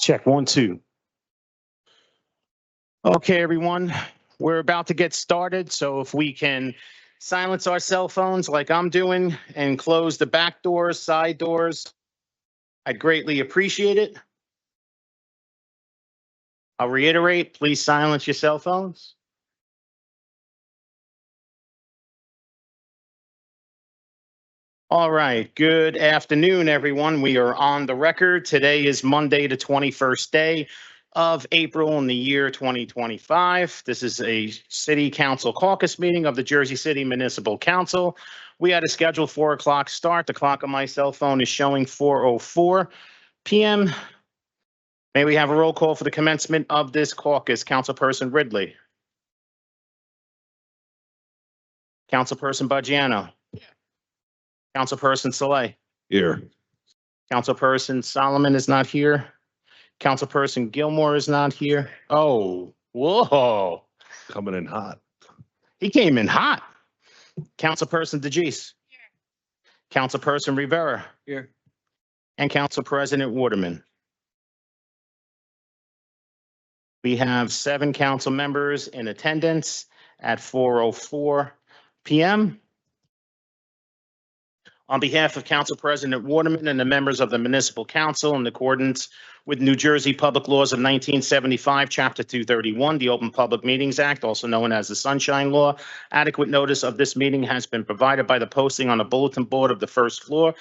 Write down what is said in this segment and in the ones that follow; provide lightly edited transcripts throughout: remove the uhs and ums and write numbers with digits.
Check 1, 2. Okay, everyone, we're about to get started. So if we can silence our cell phones like I'm doing and close the back doors, side doors, I'd greatly appreciate it. I'll reiterate, please silence your cell phones. All right, good afternoon, everyone. We are on the record. Today is Monday, the 21st day of April in the year 2025. This is a City Council caucus meeting of the Jersey City Municipal Council. We had a scheduled 4 o'clock start. The clock on my cell phone is showing 4:04 p.m. May we have a roll call for the commencement of this caucus? Councilperson Ridley. Councilperson Baggiano. Councilperson Saleh. Here. Councilperson Solomon is not here. Councilperson Gilmore is not here. Oh, whoa. Coming in hot. He came in hot. Councilperson DeGise. Here. Councilperson Rivera. Here. And Council President Waterman. We have 7 council members in attendance at 4:04 p.m. On behalf of Council President Waterman and the members of the Municipal Council, in accordance with New Jersey Public Laws of 1975, Chapter 231, the Open Public Meetings Act, also known as the Sunshine Law, adequate notice of this meeting has been provided by the posting on the bulletin board of the first floor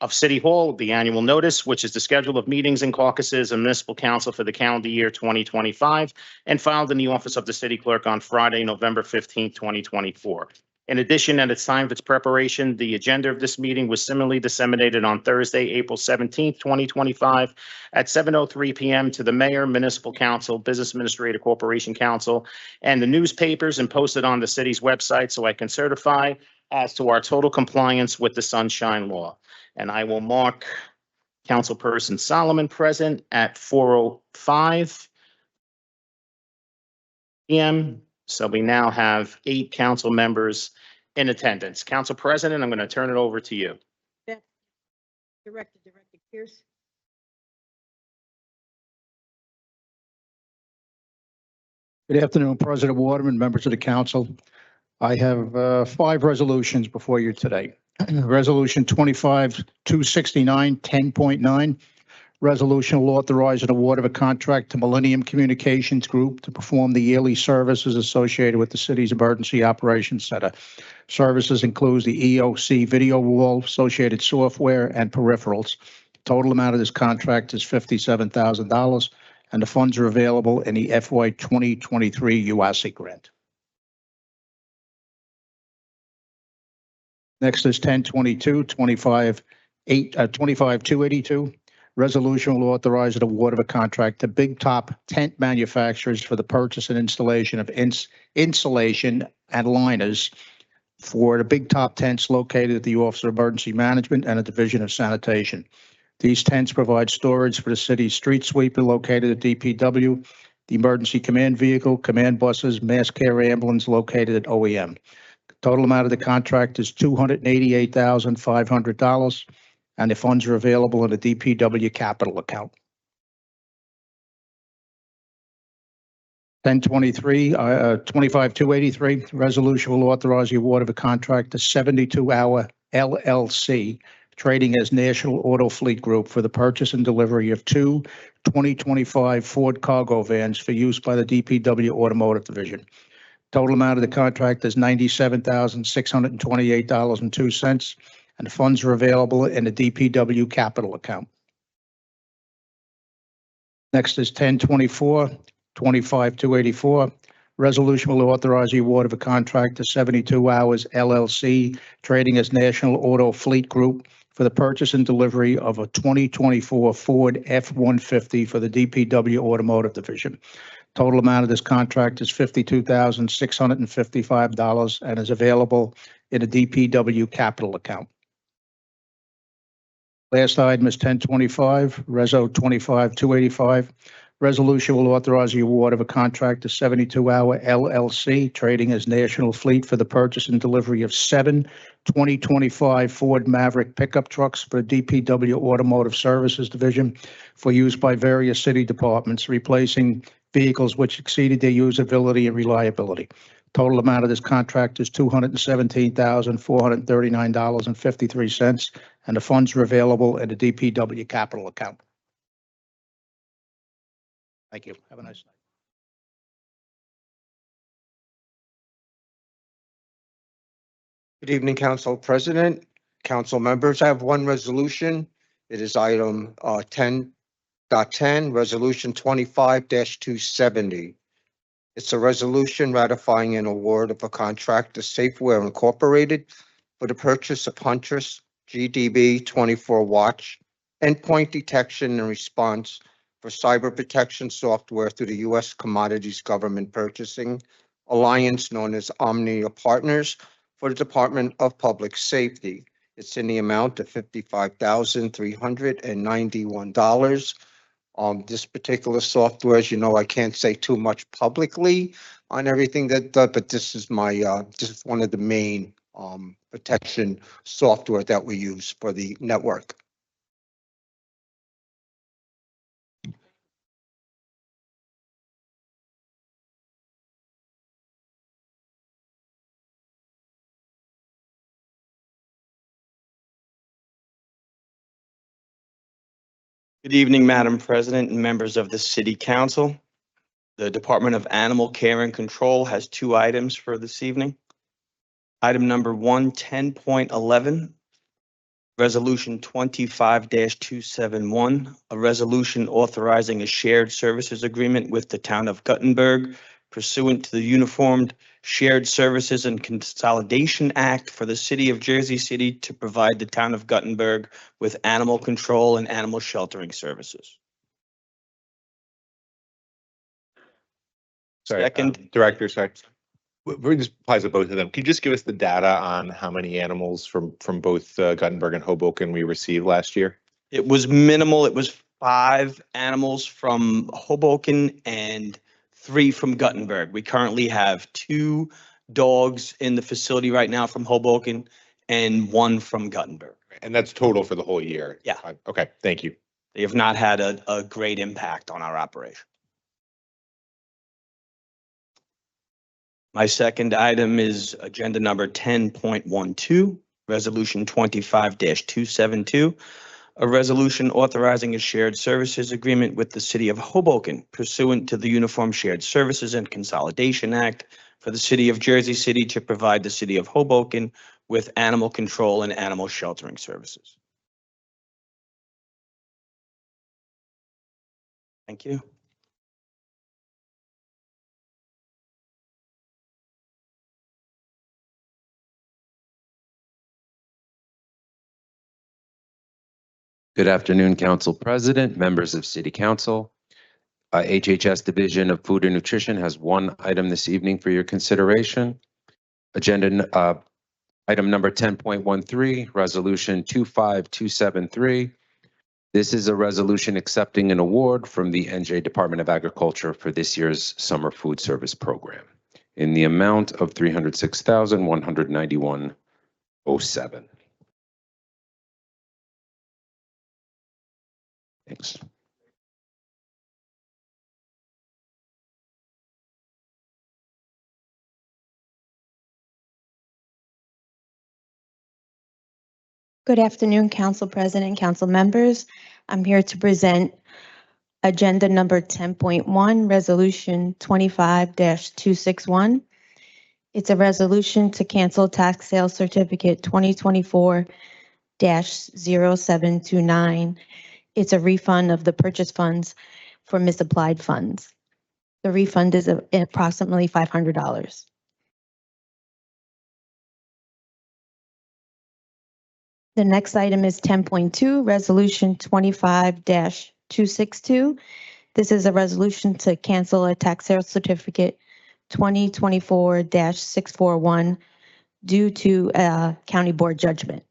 of City Hall, the annual notice, which is the schedule of meetings and caucuses of Municipal Council for the calendar year 2025, and filed in the office of the City Clerk on Friday, November 15, 2024. In addition, at its time of its preparation, the agenda of this meeting was similarly disseminated on Thursday, April 17, 2025, at 7:03 p.m. to the Mayor, Municipal Council, Business Administrator Corporation Council, and the newspapers, and posted on the city's website, so I can certify as to our total compliance with the Sunshine Law. And I will mark Councilperson Solomon present at 4:05 p.m. So we now have 8 council members in attendance. Council President, I'm going to turn it over to you. Director Pierce. Good afternoon, President Waterman, members of the council. I have 5 resolutions before you today. Resolution 25-269, 10.9. Resolution will authorize an award of a contract to Millennium Communications Group to perform the yearly services associated with the city's Emergency Operations Center. Services includes the EOC video wall, associated software, and peripherals. Total amount of this contract is $57,000, and the funds are available in the FY 2023 UASC grant. Next is 1022, 25-282. Resolution will authorize an award of a contract to Big Top Tent Manufacturers for the purchase and installation of insulation and liners for the Big Top tents located at the Office of Emergency Management and a Division of Sanitation. These tents provide storage for the city's street sweeper located at DPW, the emergency command vehicle, command buses, mass care ambulance located at OEM. The total amount of the contract is $288,500. And the funds are available in the DPW capital account. 1023, 25-283, resolution will authorize the award of a contract to 72-Hour LLC, trading as National Auto Fleet Group, for the purchase and delivery of 2 2025 Ford cargo vans for use by the DPW Automotive Division. Total amount of the contract is $97,628.02. And the funds are available in the DPW capital account. Next is 1024, 25-284. Resolution will authorize the award of a contract to 72 Hours LLC, trading as National Auto Fleet Group, for the purchase and delivery of a 2024 Ford F-150 for the DPW Automotive Division. Total amount of this contract is $52,655 and is available in the DPW capital account. Last item is 1025, Reso 25-285. Resolution will authorize the award of a contract to 72 Hour LLC, trading as National Fleet, for the purchase and delivery of 7 2025 Ford Maverick pickup trucks for the DPW Automotive Services Division for use by various city departments, replacing vehicles which exceeded their usability and reliability. Total amount of this contract is $217,439.53, and the funds are available in the DPW capital account. Thank you. Have a nice night. Good evening, Council President, council members. I have one resolution. It is item 10.10, Resolution 25-270. It's a resolution ratifying an award of a contract to Safeware Incorporated for the purchase of Huntress GDB 24 watch endpoint detection and response for cyber protection software through the U.S. Commodities Government Purchasing Alliance, known as Omnia Partners, for the Department of Public Safety. It's in the amount of $55,391. This particular software, as you know, I can't say too much publicly on everything but this is this is one of the main protection software that we use for the network. Good evening, Madam President and members of the City Council. The Department of Animal Care and Control has 2 items for this evening. Item number 1, 10.11, Resolution 25-271, a resolution authorizing a shared services agreement with the town of Guttenberg pursuant to the Uniformed Shared Services and Consolidation Act for the City of Jersey City to provide the town of Guttenberg with animal control and animal sheltering services. Sorry, Second. Director, sorry. This applies to both of them. Can you just give us the data on how many animals from both Guttenberg and Hoboken we received last year? It was minimal. It was 5 animals from Hoboken and 3 from Guttenberg. We currently have 2 dogs in the facility right now from Hoboken and 1 from Guttenberg. And that's total for the whole year? Yeah. Okay, thank you. They have not had a great impact on our operation. My second item is agenda number 10.12, Resolution 25-272, a resolution authorizing a shared services agreement with the City of Hoboken pursuant to the Uniform Shared Services and Consolidation Act for the City of Jersey City to provide the City of Hoboken with animal control and animal sheltering services. Thank you. Good afternoon, Council President, members of City Council. HHS Division of Food and Nutrition has 1 item this evening for your consideration. Agenda item number 10.13, Resolution 25273. This is a resolution accepting an award from the NJ Department of Agriculture for this year's Summer Food Service Program in the amount of $306,191.07. Thanks. Good afternoon, Council President, Council members. I'm here to present agenda number 10.1, Resolution 25-261. It's a resolution to cancel tax sale certificate 2024-0729. It's a refund of the purchase funds for misapplied funds. The refund is approximately $500. The next item is 10.2, Resolution 25-262. This is a resolution to cancel a tax sale certificate 2024-641 due to a county board judgment.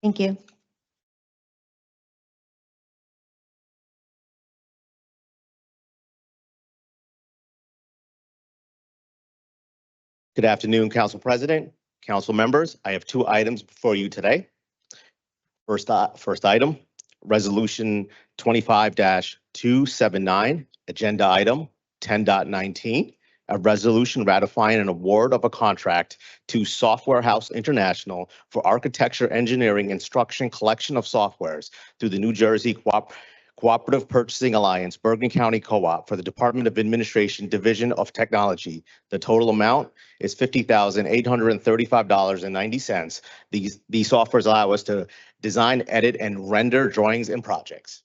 Thank you. Good afternoon, Council President, council members. I have two items before you today. First item, Resolution 25-279, Agenda Item 10.19, a resolution ratifying an award of a contract to Software House International for architecture, engineering, instruction, collection of softwares through the New Jersey Cooperative Purchasing Alliance, Bergen County Co-op for the Department of Administration Division of Technology. The total amount is $50,835.90. These softwares allow us to design, edit, and render drawings and projects.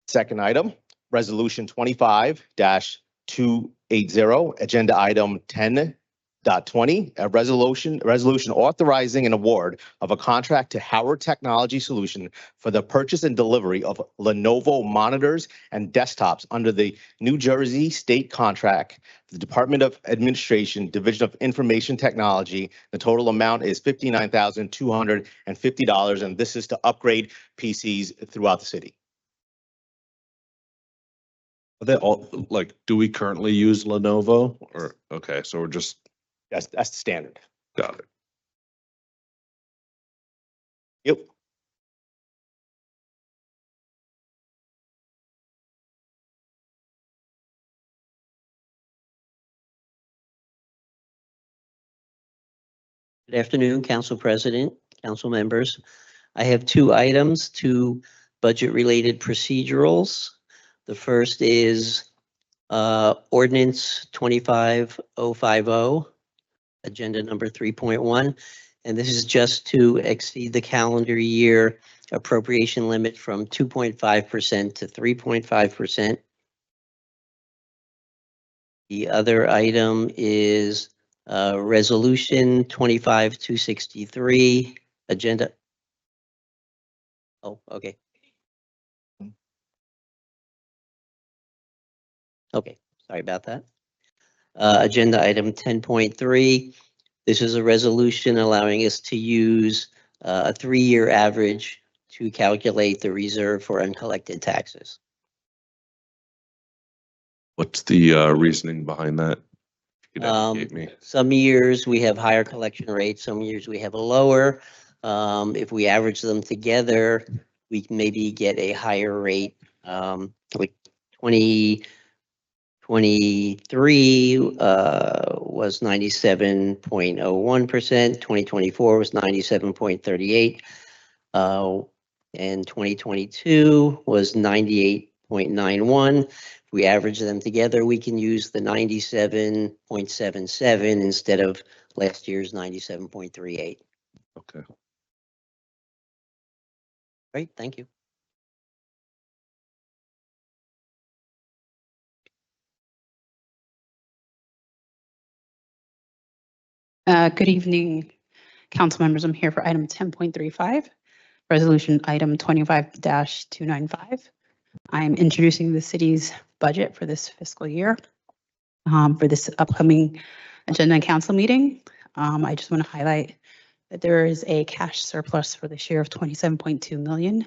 Second item, Resolution 25-280, Agenda Item 10.20, a resolution authorizing an award of a contract to Howard Technology Solution for the purchase and delivery of Lenovo monitors and desktops under the New Jersey State Contract, the Department of Administration, Division of Information Technology. The total amount is $59,250, and this is to upgrade PCs throughout the city. Are they all, like, do we currently use Lenovo or, okay, so we're just, That's the standard. got it. Yep. Good afternoon, Council President, council members. I have two items, two budget-related procedurals. The first is ordinance 25050, agenda number 3.1. And this is just to exceed the calendar year appropriation limit from 2.5% to 3.5%. The other item is resolution 25263, agenda. Oh, okay. Okay, sorry about that. Agenda item 10.3. This is a resolution allowing us to use a 3-year average to calculate the reserve for uncollected taxes. What's the reasoning behind that? If you could educate me. Some years we have higher collection rates, some years we have a lower. If we average them together, we can maybe get a higher rate. Like 2023 was 97.01%, 2024 was 97.38, and 2022 was 98.91. If we average them together, we can use the 97.77 instead of last year's 97.38. Okay. Great, thank you. Good evening, council members. I'm here for item 10.35, resolution item 25-295. I'm introducing the city's budget for this fiscal year for this upcoming agenda and council meeting. I just want to highlight that there is a cash surplus for this year of 27.2 million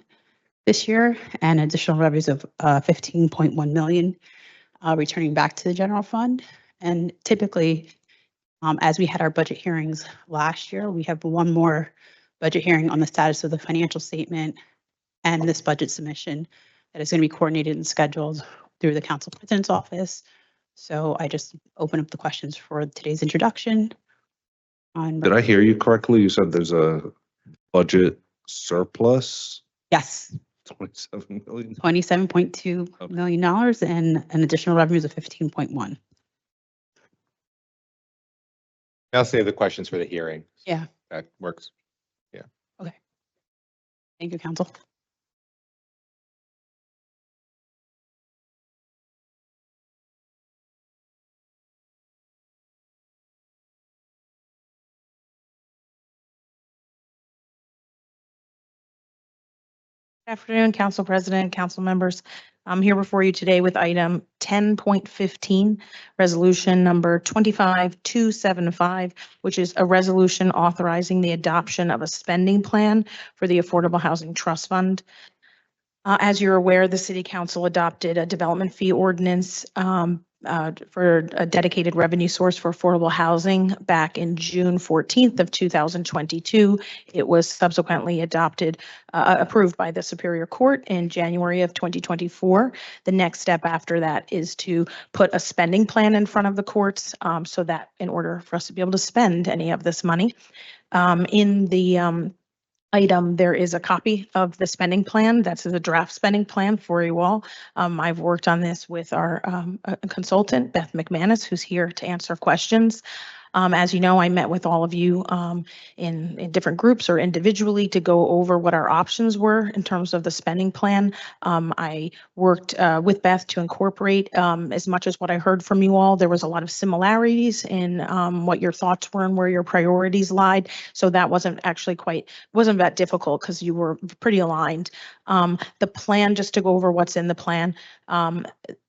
this year and additional revenues of 15.1 million returning back to the general fund. And typically, as we had our budget hearings last year, we have one more budget hearing on the status of the financial statement and this budget submission that is going to be coordinated and scheduled through the council president's office. So I just open up the questions for today's introduction. Did I hear you correctly? You said there's a budget surplus? Yes, 27 million? $27.2 million and an additional revenues of 15.1. I'll save the questions for the hearing. Yeah. That works. Thank you, council. Good afternoon, Council President, council members. I'm here before you today with item 10.15, resolution number 25275, which is a resolution authorizing the adoption of a spending plan for the Affordable Housing Trust Fund. As you're aware, the City Council adopted a development fee ordinance for a dedicated revenue source for affordable housing back in June 14th of 2022. It was subsequently approved by the Superior Court in January of 2024. The next step after that is to put a spending plan in front of the courts so that in order for us to be able to spend any of this money. In the item, there is a copy of the spending plan. That's the draft spending plan for you all. I've worked on this with our consultant, Beth McManus, who's here to answer questions. As you know, I met with all of you in different groups or individually to go over what our options were in terms of the spending plan. I worked with Beth to incorporate as much as what I heard from you all. There was a lot of similarities in what your thoughts were and where your priorities lied. So that wasn't that difficult because you were pretty aligned. The plan, just to go over what's in the plan,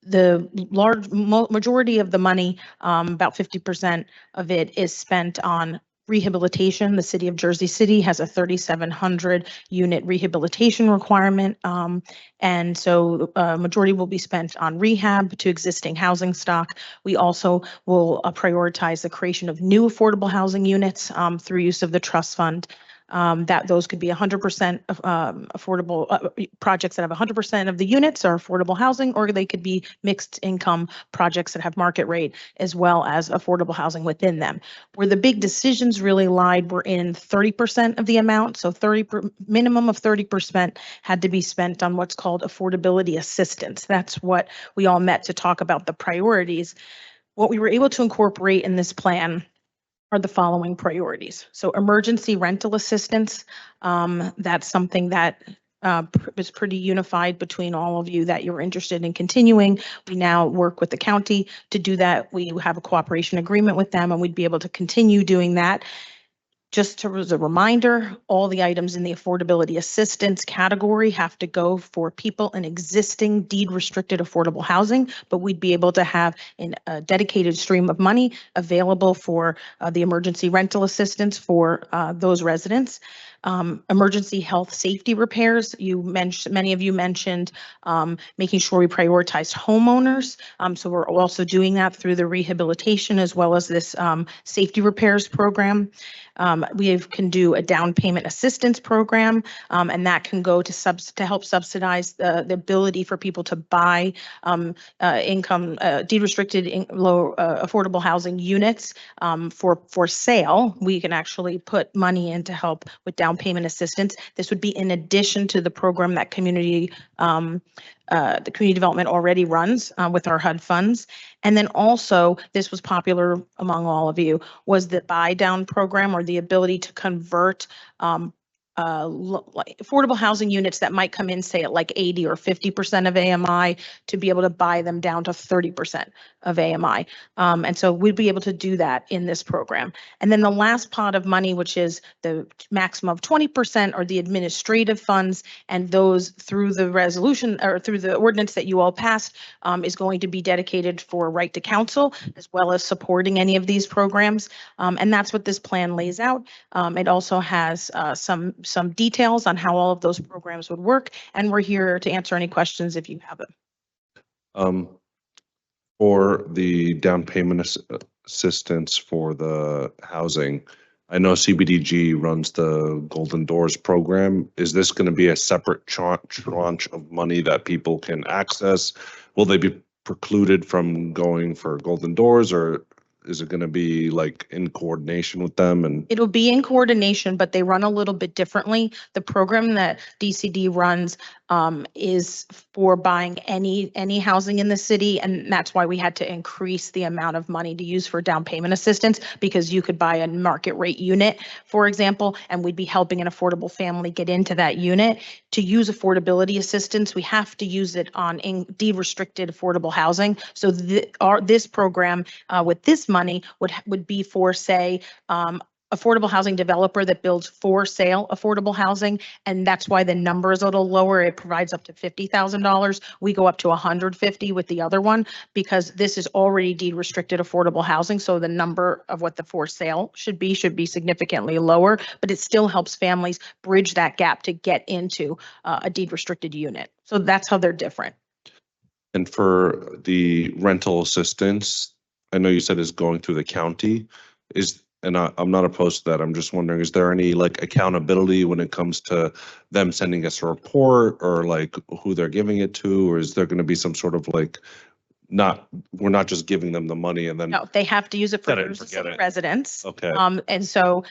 the large majority of the money, about 50% of it, is spent on rehabilitation. The city of Jersey City has a 3,700 unit rehabilitation requirement. And so majority will be spent on rehab to existing housing stock. We also will prioritize the creation of new affordable housing units through use of the trust fund. That those could be 100% affordable projects that have 100% of the units are affordable housing, or they could be mixed income projects that have market rate as well as affordable housing within them. Where the big decisions really lied were in 30% of the amount. So minimum of 30% had to be spent on what's called affordability assistance. That's what we all met to talk about the priorities. What we were able to incorporate in this plan are the following priorities. So emergency rental assistance, that's something that is pretty unified between all of you that you're interested in continuing. We now work with the county to do that. We have a cooperation agreement with them and we'd be able to continue doing that. Just as a reminder, all the items in the affordability assistance category have to go for people in existing deed restricted affordable housing, but we'd be able to have a dedicated stream of money available for the emergency rental assistance for those residents. Emergency health safety repairs. Many of you mentioned making sure we prioritized homeowners. So we're also doing that through the rehabilitation as well as this safety repairs program. We can do a down payment assistance program, and that can go to help subsidize the ability for people to buy deed restricted low affordable housing units for sale. We can actually put money in to help with down payment assistance. This would be in addition to the program that community development already runs with our HUD funds. And then also, this was popular among all of you, was the buy down program, or the ability to convert affordable housing units that might come in, say, at like 80 or 50% of AMI, to be able to buy them down to 30% of AMI. And so we'd be able to do that in this program. And then the last pot of money, which is the maximum of 20%, are the administrative funds, and those through the resolution or through the ordinance that you all passed is going to be dedicated for right to counsel, as well as supporting any of these programs. And that's what this plan lays out. It also has some details on how all of those programs would work, and we're here to answer any questions if you have them. For the down payment assistance for the housing, I know CBDG runs the Golden Doors program. Is this going to be a separate tranche of money that people can access? Will they be precluded from going for Golden Doors, or is it going to be like in coordination with them? And it'll be in coordination, but they run a little bit differently. The program that DCD runs is for buying any housing in the city, and that's why we had to increase the amount of money to use for down payment assistance, because you could buy a market rate unit, for example, and we'd be helping an affordable family get into that unit. To use affordability assistance, we have to use it on deed restricted affordable housing. So this program with this money would be for, say, affordable housing developer that builds for sale affordable housing. And that's why the number is a little lower. It provides up to $50,000. We go up to 150 with the other one because this is already deed restricted affordable housing. So the number of what the for sale should be significantly lower, but it still helps families bridge that gap to get into a deed restricted unit. So that's how they're different. And for the rental assistance, I know you said is going through the county. I'm not opposed to that. I'm just wondering, is there any like accountability when it comes to them sending us a report or like who they're giving it to? Or is there going to be some sort of like, we're not just giving them the money and then No, they have to use it for set it and Jersey forget City it? residents. Okay. And so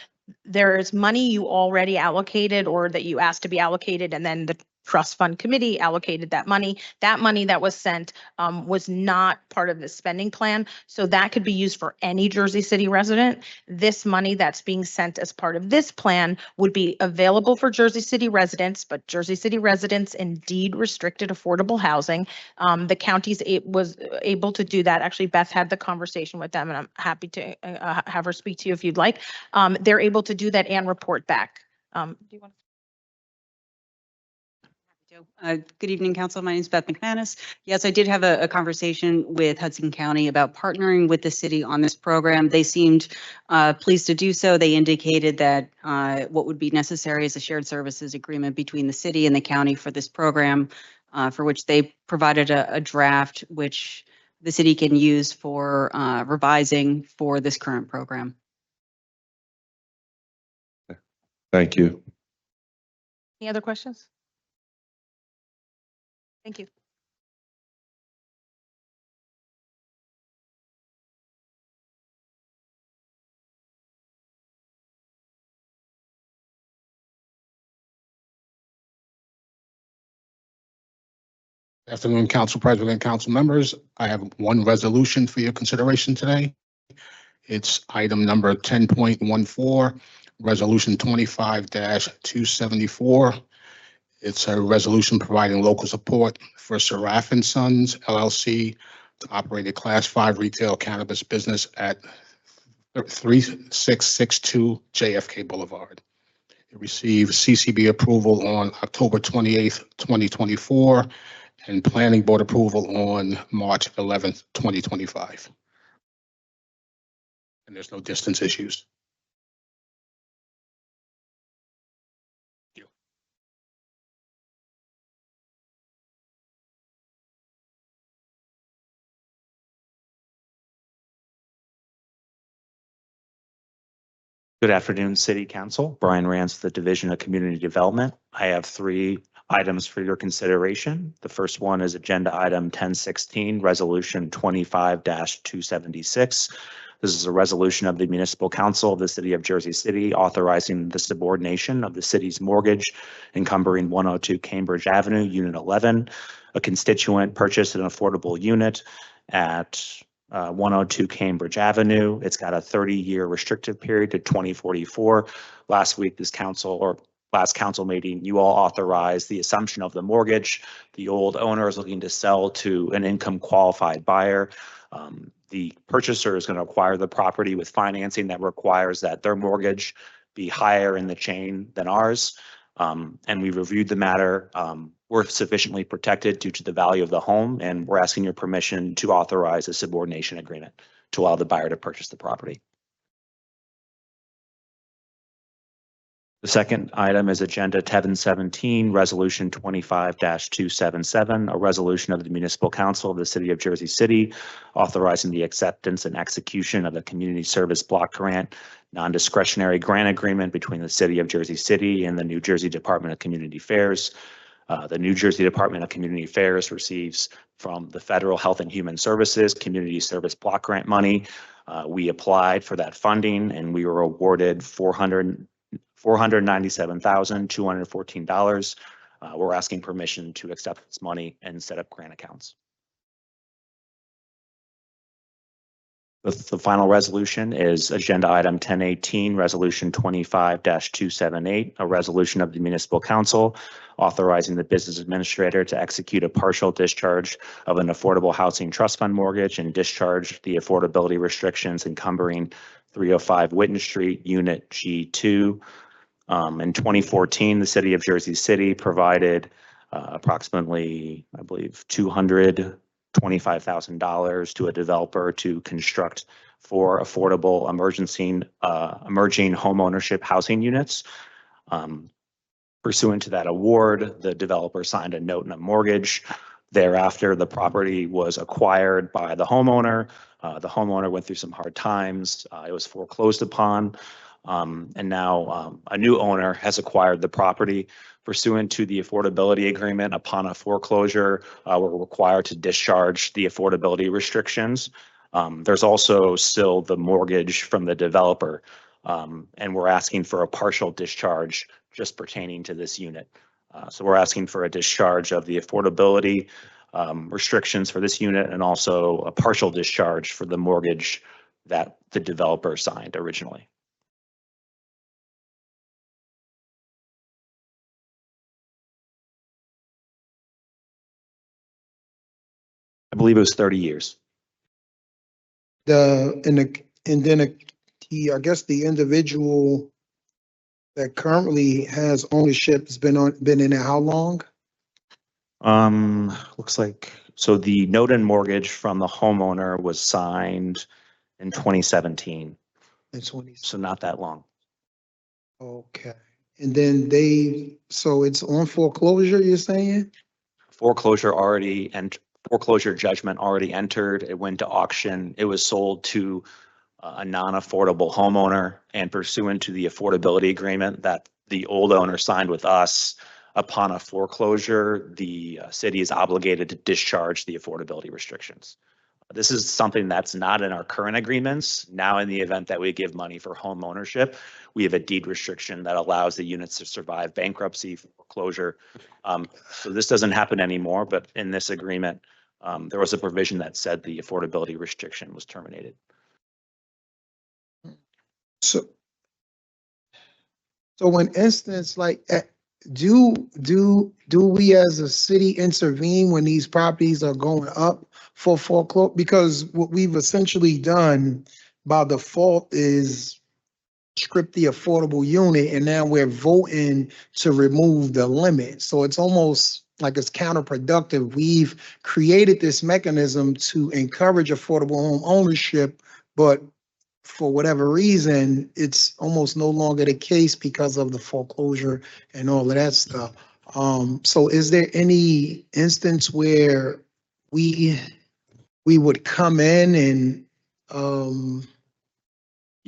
there is money you already allocated or that you asked to be allocated, and then the trust fund committee allocated that money. That money that was sent was not part of the spending plan. So that could be used for any Jersey City resident. This money that's being sent as part of this plan would be available for Jersey City residents, but Jersey City residents in deed restricted affordable housing. The counties was able to do that. Actually, Beth had the conversation with them, and I'm happy to have her speak to you if you'd like. They're able to do that and report back. Do you want to? Good evening, Council. My name is Beth McManus. Yes, I did have a conversation with Hudson County about partnering with the city on this program. They seemed pleased to do so. They indicated that what would be necessary is a shared services agreement between the city and the county for this program, for which they provided a draft, which the city can use for revising for this current program. Thank you. Any other questions? Thank you. Afternoon, Council President, council members. I have one resolution for your consideration today. It's item number 10.14, resolution 25-274. It's a resolution providing local support for Seraph and Sons LLC to operate a Class 5 retail cannabis business at 3662 JFK Boulevard. It received CCB approval on October 28th, 2024, and Planning Board approval on March 11th, 2025. And there's no distance issues. Good afternoon, City Council. Brian Rance, the Division of Community Development. I have three items for your consideration. The first one is Agenda Item 1016, Resolution 25-276. This is a resolution of the Municipal Council of the City of Jersey City authorizing the subordination of the city's mortgage encumbering 102 Cambridge Avenue, Unit 11. A constituent purchased an affordable unit at 102 Cambridge Avenue. It's got a 30-year restrictive period to 2044. Last week, last council meeting, you all authorized the assumption of the mortgage. The old owner is looking to sell to an income qualified buyer. The purchaser is going to acquire the property with financing that requires that their mortgage be higher in the chain than ours. And we reviewed the matter. We're sufficiently protected due to the value of the home, and we're asking your permission to authorize a subordination agreement to allow the buyer to purchase the property. The second item is Agenda 1017, Resolution 25-277, a resolution of the Municipal Council of the City of Jersey City authorizing the acceptance and execution of a community service block grant non-discretionary grant agreement between the City of Jersey City and the New Jersey Department of Community Affairs. The New Jersey Department of Community Affairs receives from the Federal Health and Human Services Community Service Block Grant money. We applied for that funding and we were awarded $497,214. We're asking permission to accept this money and set up grant accounts. The final resolution is Agenda Item 1018, Resolution 25-278, a resolution of the Municipal Council authorizing the business administrator to execute a partial discharge of an affordable housing trust fund mortgage and discharge the affordability restrictions encumbering 305 Witten Street, Unit G2. In 2014, the city of Jersey City provided approximately, I believe, $225,000 to a developer to construct 4 affordable emerging homeownership housing units. Pursuant to that award, the developer signed a note and a mortgage. Thereafter, the property was acquired by the homeowner. The homeowner went through some hard times. It was foreclosed upon. And now a new owner has acquired the property. Pursuant to the affordability agreement, upon a foreclosure, we're required to discharge the affordability restrictions. There's also still the mortgage from the developer, and we're asking for a partial discharge just pertaining to this unit. So we're asking for a discharge of the affordability restrictions for this unit and also a partial discharge for the mortgage that the developer signed originally. I believe it was 30 years. I guess the individual that currently has ownership has been in there how long? Looks like, so the note and mortgage from the homeowner was signed in 2017. In 20. So not that long. Okay. And then so it's on foreclosure, you're saying? Foreclosure judgment already entered. It went to auction. It was sold to a non-affordable homeowner, and pursuant to the affordability agreement that the old owner signed with us, upon a foreclosure, the city is obligated to discharge the affordability restrictions. This is something that's not in our current agreements. Now, in the event that we give money for home ownership, we have a deed restriction that allows the units to survive bankruptcy, foreclosure. So this doesn't happen anymore, but in this agreement, there was a provision that said the affordability restriction was terminated. So in instance, like, do we as a city intervene when these properties are going up for foreclosure? Because what we've essentially done by default is strip the affordable unit, and now we're voting to remove the limit. So it's almost like it's counterproductive. We've created this mechanism to encourage affordable home ownership, but for whatever reason, it's almost no longer the case because of the foreclosure and all of that stuff. So is there any instance where we would come in and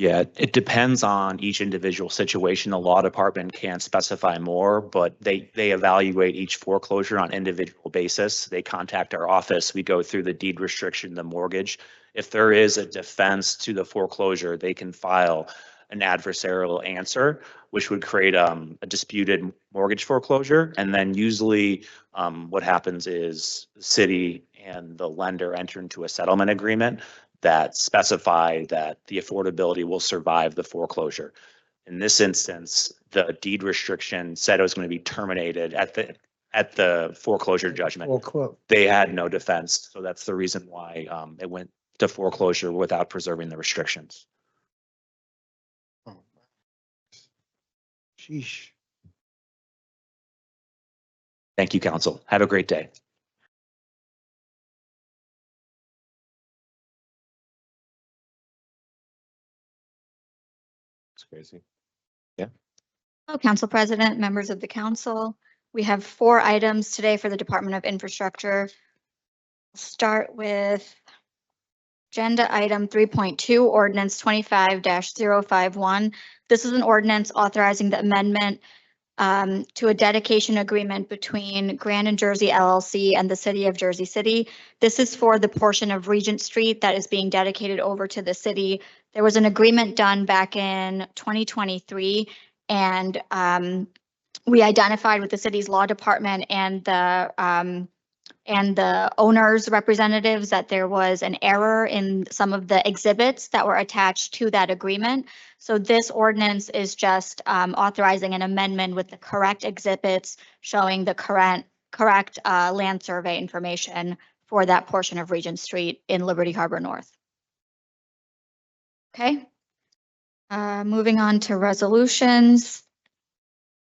Yeah, it depends on each individual situation. The law department can specify more, but they evaluate each foreclosure on individual basis. They contact our office. We go through the deed restriction, the mortgage. If there is a defense to the foreclosure, they can file an adversarial answer, which would create a disputed mortgage foreclosure. And then usually what happens is the city and the lender enter into a settlement agreement that specify that the affordability will survive the foreclosure. In this instance, the deed restriction said it was going to be terminated at the foreclosure judgment. They had no defense, so that's the reason why it went to foreclosure without preserving the restrictions. Sheesh. Thank you, council. Have a great day. It's crazy. Yeah. Hello, Council President, members of the council. We have 4 items today for the Department of Infrastructure. Start with agenda item 3.2, ordinance 25-051. This is an ordinance authorizing the amendment to a dedication agreement between Grand and Jersey LLC and the city of Jersey City. This is for the portion of Regent Street that is being dedicated over to the city. There was an agreement done back in 2023, and we identified with the city's law department and the owner's representatives that there was an error in some of the exhibits that were attached to that agreement. So this ordinance is just authorizing an amendment with the correct exhibits showing the correct land survey information for that portion of Regent Street in Liberty Harbor North. Okay, Moving on to resolutions.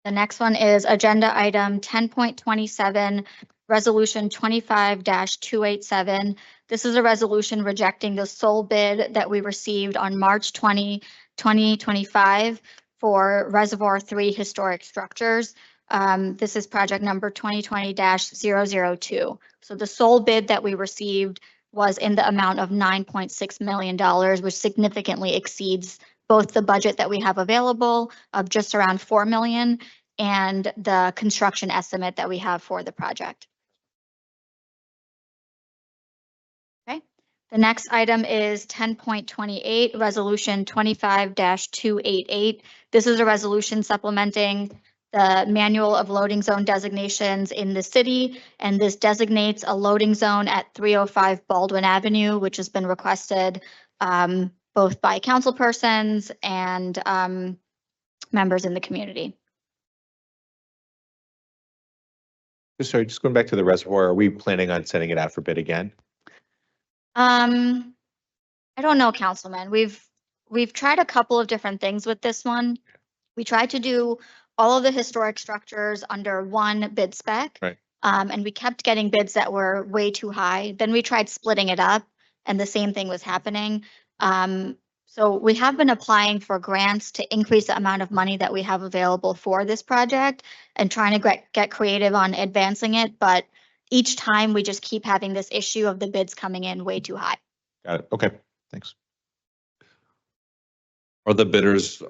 The next one is agenda item 10.27, resolution 25-287. This is a resolution rejecting the sole bid that we received on March 20, 2025 for Reservoir 3 historic structures. This is project number 2020-002. So the sole bid that we received was in the amount of $9.6 million, which significantly exceeds both the budget that we have available of just around 4 million and the construction estimate that we have for the project. Okay. The next item is 10.28, resolution 25-288. This is a resolution supplementing the manual of loading zone designations in the city, and this designates a loading zone at 305 Baldwin Avenue, which has been requested both by council persons and members in the community. Sorry, just going back to the reservoir, are we planning on sending it out for bid again? I don't know, Councilman. We've tried a couple of different things with this one. We tried to do all of the historic structures under one bid spec. Right. And we kept getting bids that were way too high. Then we tried splitting it up and the same thing was happening. So we have been applying for grants to increase the amount of money that we have available for this project and trying to get creative on advancing it. But each time we just keep having this issue of the bids coming in way too high. Got it. Okay, thanks. Are the bidders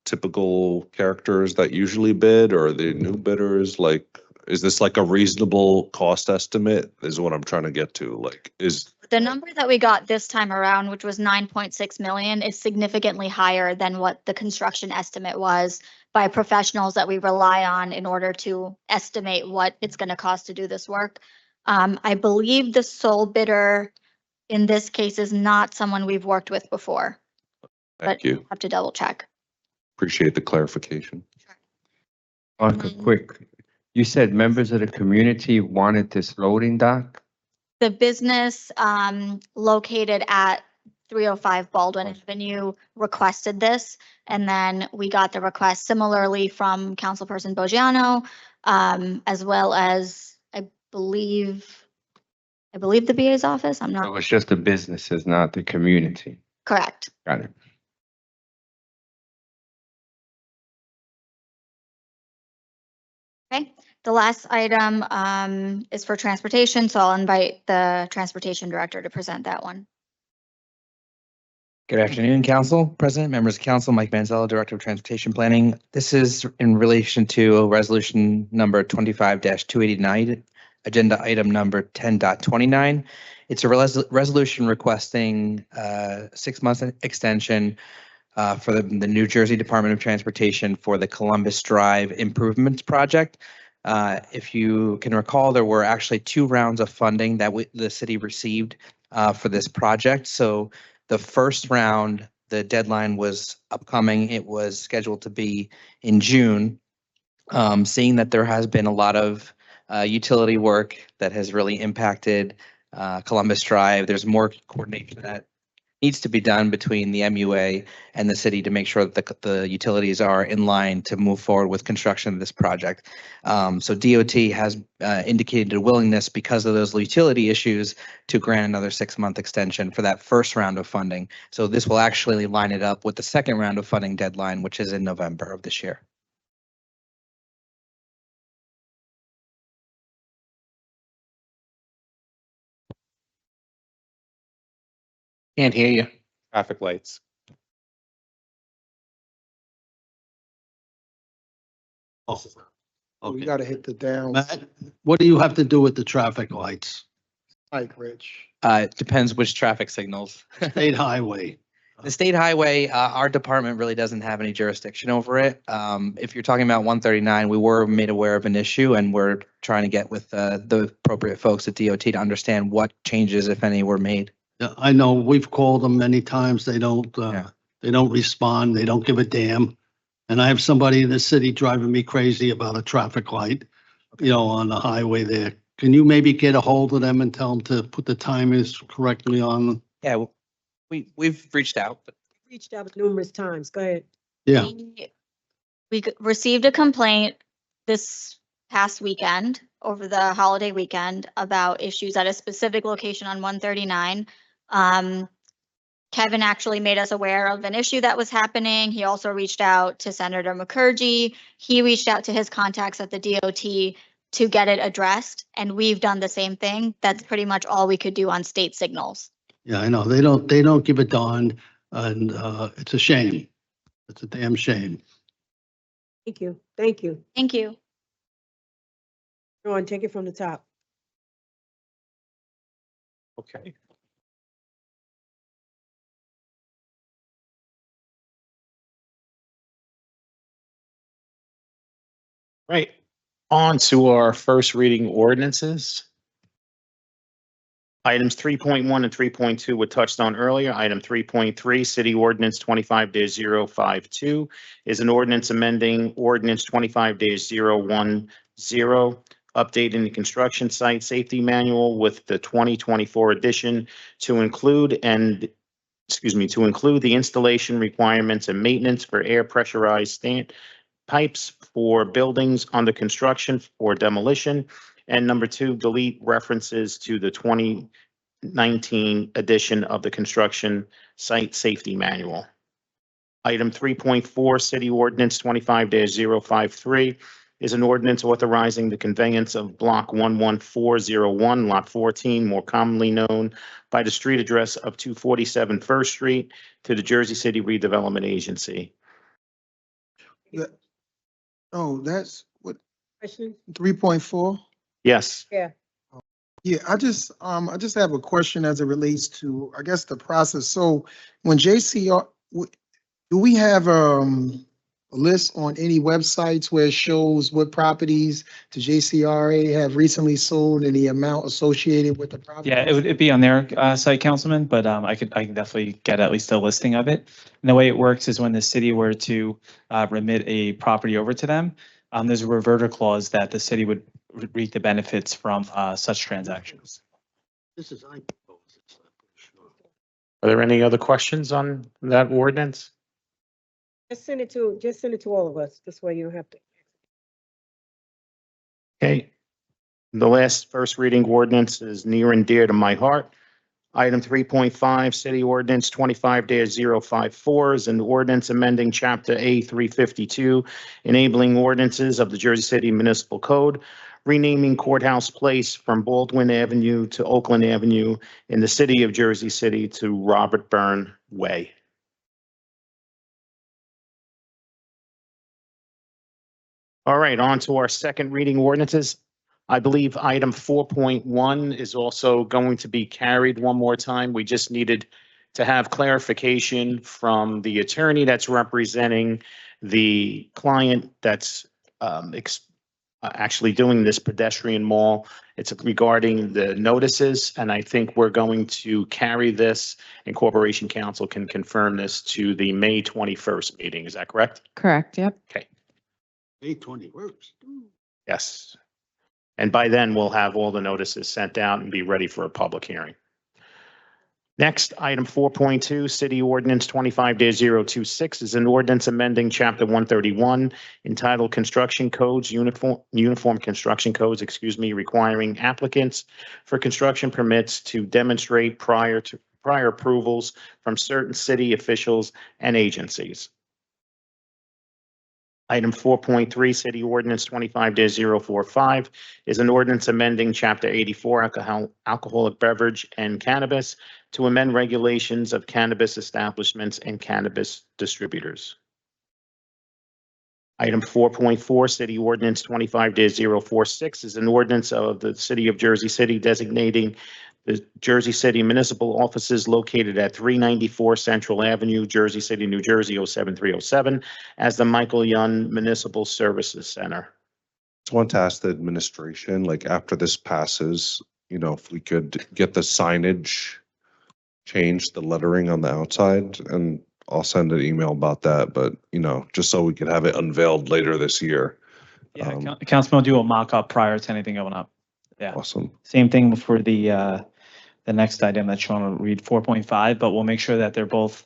typical characters that usually bid, or are they new bidders? Like, is this like a reasonable cost estimate is what I'm trying to get to? Like, is The number that we got this time around, which was 9.6 million, is significantly higher than what the construction estimate was by professionals that we rely on in order to estimate what it's going to cost to do this work. I believe the sole bidder in this case is not someone we've worked with before. Thank you. Have to double check. Appreciate the clarification. Quick, you said members of the community wanted this loading dock? The business located at 305 Baldwin Avenue requested this, and then we got the request similarly from Councilperson Boggiano, as well as I believe the BA's office. I'm So not it's just the businesses, not the community. correct. Got it. Okay, the last item is for transportation, so I'll invite the transportation director to present that one. Good afternoon, Council President, members of Council, Mike Manzello, Director of Transportation Planning. This is in relation to resolution number 25-289, agenda item number 10.29. It's a resolution requesting 6-month extension for the New Jersey Department of Transportation for the Columbus Drive Improvements Project. If you can recall, there were actually 2 rounds of funding that the city received for this project. So the first round, the deadline was upcoming. It was scheduled to be in June. Seeing that there has been a lot of utility work that has really impacted Columbus Drive, there's more coordination that needs to be done between the MUA and the city to make sure that the utilities are in line to move forward with construction of this project. So DOT has indicated a willingness because of those utility issues to grant another 6-month extension for that first round of funding. So this will actually line it up with the second round of funding deadline, which is in November of this year. Can't hear you. Traffic lights. We gotta hit the down. Matt, what do you have to do with the traffic lights? Like, Rich. It depends which traffic signals. State highway. The state highway, our department really doesn't have any jurisdiction over it. If you're talking about 139, we were made aware of an issue and we're trying to get with the appropriate folks at DOT to understand what changes, if any, were made. Yeah, I know we've called them many times. They don't respond. They don't give a damn. And I have somebody in the city driving me crazy about a traffic light, on the highway there. Can you maybe get a hold of them and tell them to put the timers correctly on them? Yeah, we've reached out, but Reached out numerous times. Go ahead. Yeah. We received a complaint this past weekend, over the holiday weekend, about issues at a specific location on 139. Kevin actually made us aware of an issue that was happening. He also reached out to Senator Mukherjee. He reached out to his contacts at the DOT to get it addressed, and we've done the same thing. That's pretty much all we could do on state signals. Yeah, I know. They don't give a darn, and it's a shame. It's a damn shame. Thank you. Thank you. Thank you. Go on, take it from the top. Okay. Right, on to our first reading ordinances. Items 3.1 and 3.2 were touched on earlier. Item 3.3, City Ordinance 25-052 is an ordinance amending Ordinance 25-010, updating the construction site safety manual with the 2024 edition to include the installation requirements and maintenance for air pressurized pipes for buildings under construction or demolition. And number 2, delete references to the 2019 edition of the construction site safety manual. Item 3.4, City Ordinance 25-053 is an ordinance authorizing the conveyance of Block 11401, Lot 14, more commonly known by the street address of 247 First Street, to the Jersey City Redevelopment Agency. Oh, that's what, Question? 3.4? Yes. Yeah. Yeah, I just have a question as it relates to, I guess, the process. So when JCR, do we have a list on any websites where it shows what properties the JCRA have recently sold and the amount associated with the property? Yeah, it'd be on their site, Councilman, but I can definitely get at least a listing of it. And the way it works is when the city were to remit a property over to them, there's a reverter clause that the city would reap the benefits from such transactions. This is, I propose. Are there any other questions on that ordinance? Just send it to all of us. This way you don't have to. Okay. The last first reading ordinance is near and dear to my heart. Item 3.5, City Ordinance 25-054 is an ordinance amending Chapter A 352, enabling ordinances of the Jersey City Municipal Code, renaming Courthouse Place from Baldwin Avenue to Oakland Avenue in the city of Jersey City to Robert Byrne Way. All right, on to our second reading ordinances. I believe item 4.1 is also going to be carried one more time. We just needed to have clarification from the attorney that's representing the client that's actually doing this pedestrian mall. It's regarding the notices, and I think we're going to carry this, and Corporation Counsel can confirm this to the May 21st meeting. Is that correct? Correct, yep. Okay. May 21st. Yes. And by then, we'll have all the notices sent out and be ready for a public hearing. Next, item 4.2, City Ordinance 25-026 is an ordinance amending Chapter 131 entitled Construction Codes, Uniform Construction Codes, requiring applicants for construction permits to demonstrate prior approvals from certain city officials and agencies. Item 4.3, City Ordinance 25-045 is an ordinance amending Chapter 84, Alcoholic Beverage and Cannabis, to amend regulations of cannabis establishments and cannabis distributors. Item 4.4, City Ordinance 25-046 is an ordinance of the City of Jersey City designating the Jersey City municipal offices located at 394 Central Avenue, Jersey City, New Jersey 07307 as the Michael Young Municipal Services Center. Just want to ask the administration, like after this passes, if we could get the signage changed, the lettering on the outside, and I'll send an email about that, but just so we could have it unveiled later this year. Yeah, Councilman will do a mock-up prior to anything going up. Yeah. Awesome. Same thing for the next item that Sean will read, 4.5, but we'll make sure that they're both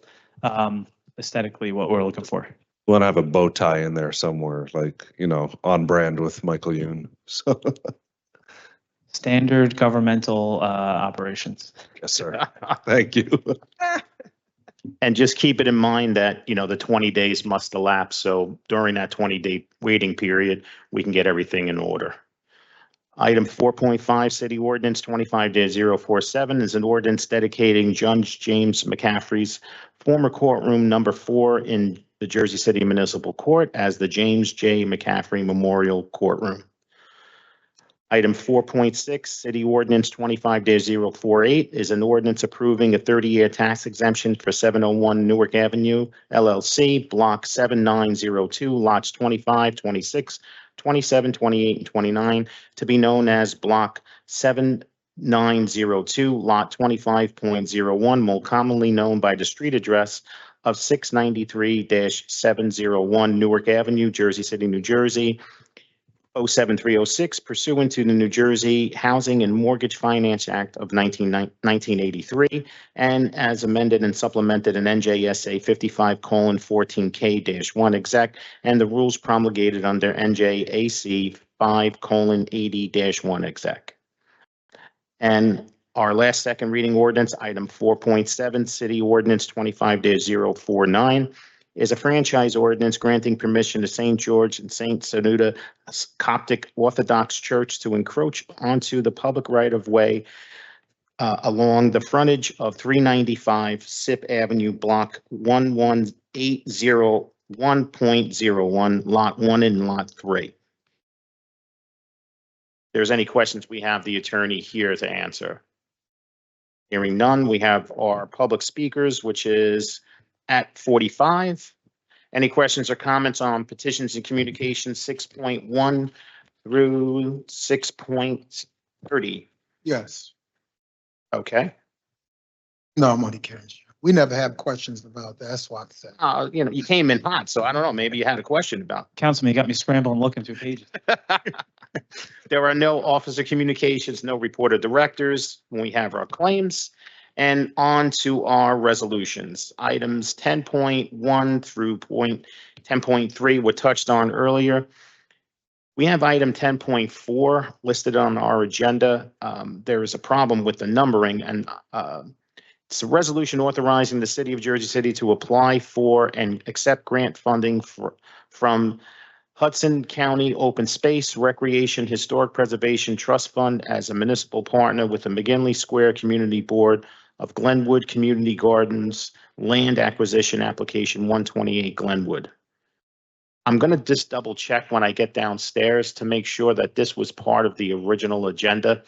aesthetically what we're looking for. Want to have a bow tie in there somewhere, like, on brand with Michael Youn. So, Standard governmental operations. yes, sir. Thank you. And just keep it in mind that, the 20 days must elapse. So during that 20-day waiting period, we can get everything in order. Item 4.5, City Ordinance 25-047 is an ordinance dedicating Judge James McCaffrey's former courtroom number 4 in the Jersey City Municipal Court as the James J. McCaffrey Memorial Courtroom. Item 4.6, City Ordinance 25-048 is an ordinance approving a 30-year tax exemption for 701 Newark Avenue, LLC, Block 7902, Lots 25, 26, 27, 28, and 29, to be known as Block 7902, Lot 25.01, more commonly known by the street address of 693-701 Newark Avenue, Jersey City, New Jersey, 07306, pursuant to the New Jersey Housing and Mortgage Finance Act of 1983, and as amended and supplemented in NJSA 55:14K-1 exec, and the rules promulgated under NJAC 5:80-1 exec. And our last second reading ordinance, item 4.7, City Ordinance 25-049, is a franchise ordinance granting permission to St. George and St. Sanuda Coptic Orthodox Church to encroach onto the public right-of-way along the frontage of 395 Sip Avenue, Block 11801.01, Lot 1 and Lot 3. If there's any questions, we have the attorney here to answer. Hearing none, we have our public speakers, which is at 45. Any questions or comments on petitions and communications 6.1 through 6.30? Yes. Okay. No, I'm only kidding. We never have questions about that. That's why I said. You came in hot, so I don't know. Maybe you had a question about. Councilman, you got me scrambling looking through pages. There are no officer communications, no report of directors when we have our claims. And on to our resolutions. Items 10.1 through 10.3 were touched on earlier. We have item 10.4 listed on our agenda. There is a problem with the numbering, and it's a resolution authorizing the City of Jersey City to apply for and accept grant funding from Hudson County Open Space, Recreation, Historic Preservation Trust Fund as a municipal partner with the McGinley Square Community Board of Glenwood Community Gardens Land Acquisition Application 128 Glenwood. I'm going to just double check when I get downstairs to make sure that this was part of the original agenda.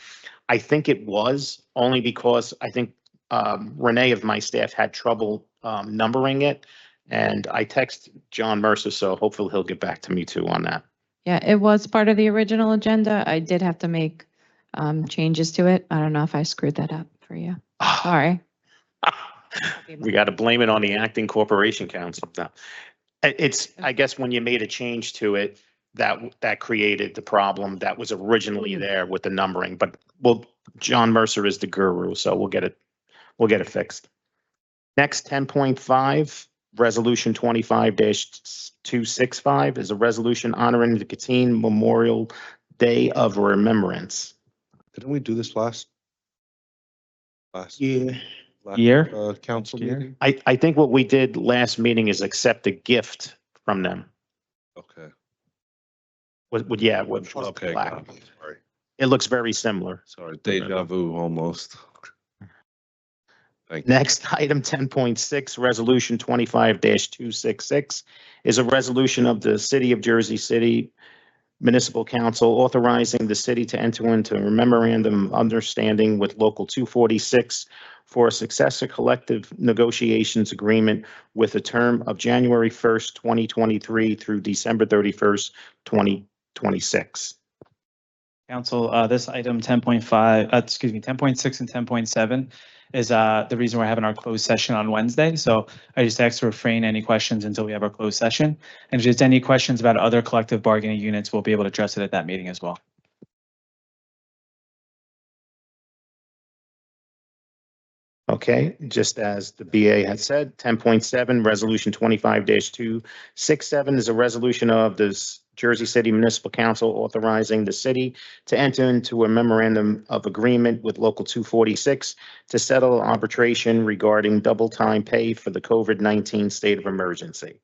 I think it was, only because I think Renee of my staff had trouble numbering it. And I text John Mercer, so hopefully he'll get back to me too on that. Yeah, it was part of the original agenda. I did have to make changes to it. I don't know if I screwed that up for you. Sorry. We got to blame it on the acting corporation council. No. It's, I guess, when you made a change to it, that created the problem that was originally there with the numbering. But John Mercer is the guru, so we'll get it fixed. Next, 10.5. Resolution 25-265 is a resolution honoring the Katyn Memorial Day of Remembrance. Didn't we do this last year? Council meeting? I think what we did last meeting is accept a gift from them. Okay. Okay. Sorry. It looks very similar. Sorry, deja vu almost. Next, item 10.6, resolution 25-266 is a resolution of the City of Jersey City Municipal Council authorizing the city to enter into a memorandum of understanding with Local 246 for a successor collective negotiations agreement with a term of January 1st, 2023 through December 31st, 2026. Council, this item 10.5, 10.6 and 10.7 is the reason we're having our closed session on Wednesday. So I just asked to refrain any questions until we have our closed session. And if there's any questions about other collective bargaining units, we'll be able to address it at that meeting as well. Okay. Okay, just as the BA had said, 10.7, Resolution 25-267 is a resolution of the Jersey City Municipal Council authorizing the city to enter into a memorandum of agreement with Local 246 to settle arbitration regarding double time pay for the COVID-19 state of emergency.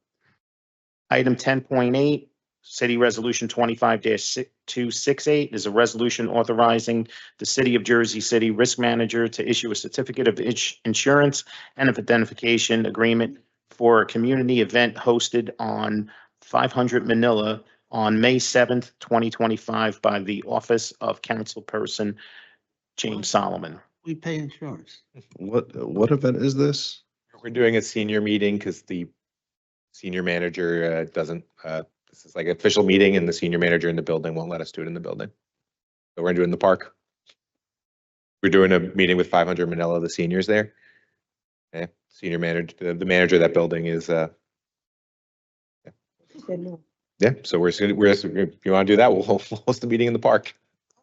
Item 10.8, City Resolution 25-268 is a resolution authorizing the City of Jersey City Risk Manager to issue a certificate of insurance and of identification agreement for a community event hosted on 500 Manila on May 7th, 2025 by the Office of Councilperson James Solomon. We pay insurance. What event is this? We're doing a senior meeting because the senior manager doesn't, this is like an official meeting and the senior manager in the building won't let us do it in the building. So we're gonna do it in the park. We're doing a meeting with 500 Manila, the seniors there. Yeah, senior manager, the manager of that building is, She said no. yeah, so if you want to do that, we'll host the meeting in the park.